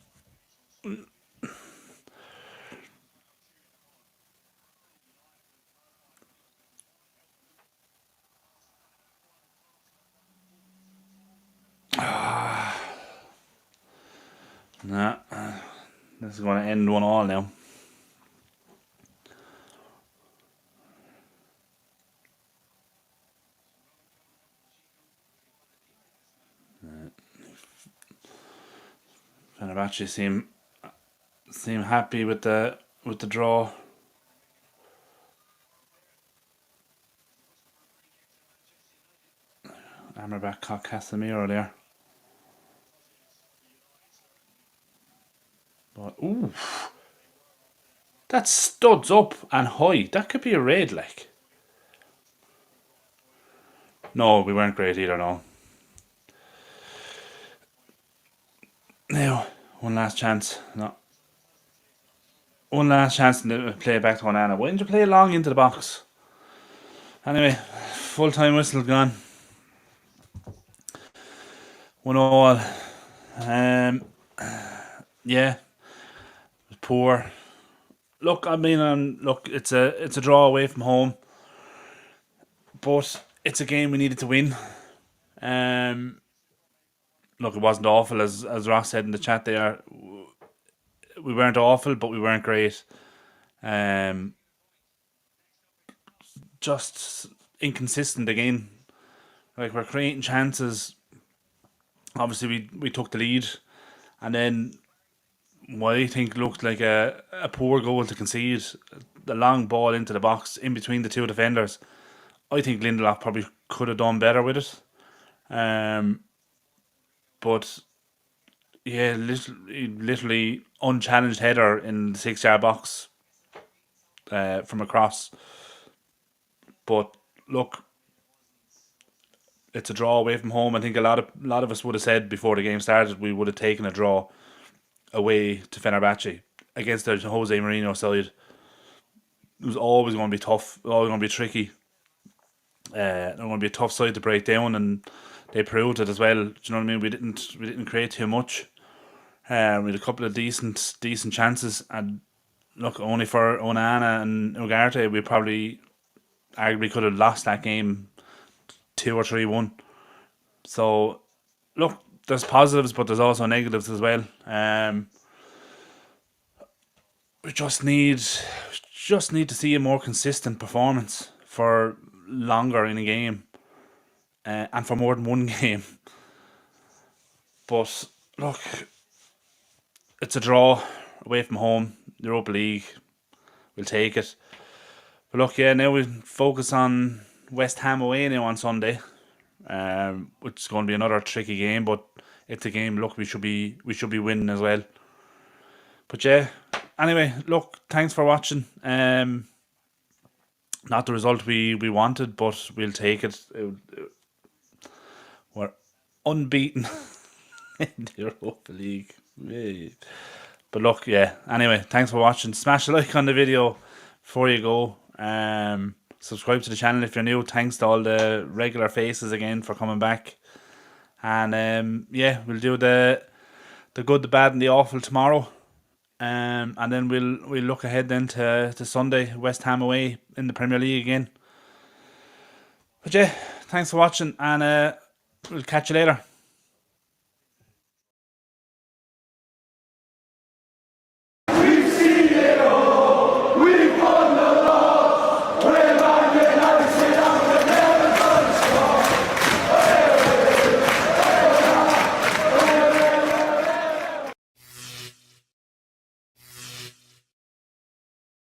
A: nah, this is going to end 1-1 now. Fenerbahce seem happy with the draw. Amrabat caught Casemiro there. But ooh, that studs up and high. That could be a red, like. No, we weren't great either. No. Now, one last chance. No, one last chance to play it back to Onana. Why didn't you play it long into the box? Anyway, full time whistle gone. 1-all. Yeah, it was poor. Look, I mean, look, it's a draw away from home, but it's a game we needed to win. Um, Look, it wasn't awful as Ross said in the chat there. We weren't awful, but we weren't great. Um, just inconsistent again. Like, we're creating chances. Obviously, we took the lead, and then what I think looked like a poor goal to concede, the long ball into the box in between the two defenders. I think Lindelof probably could have done better with it. Um, but yeah, literally unchallenged header in the 6 yard box from across. But look, it's a draw away from home. I think a lot of us would have said before the game started we would have taken a draw away to Fenerbahce against the Jose Mourinho side. It was always going to be tough, always going to be tricky. They're going to be a tough side to break down, and they proved it as well. Do you know what I mean? We didn't create too much. We had a couple of decent chances, and look, only for Onana and Ugarte, we probably arguably could have lost that game 2 or 3-1. So look, there's positives, but there's also negatives as well. We just need to see a more consistent performance for longer in a game, and for more than one game. But look, it's a draw away from home, Europa League. We'll take it. But look, yeah, now we focus on West Ham away now on Sunday, which is going to be another tricky game. But it's a game. Look, we should be winning as well. But yeah, anyway, look, thanks for watching. Not the result we wanted, but we'll take it. We're unbeaten in the Europa League. Yay. But look, yeah. Anyway, thanks for watching. Smash a like on the video before you go. Subscribe to the channel if you're new. Thanks to all the regular faces again for coming back. And yeah, we'll do the good, the bad, and the awful tomorrow. And then we'll look ahead then to Sunday, West Ham away in the Premier League again. But yeah, thanks for watching, and we'll catch you later.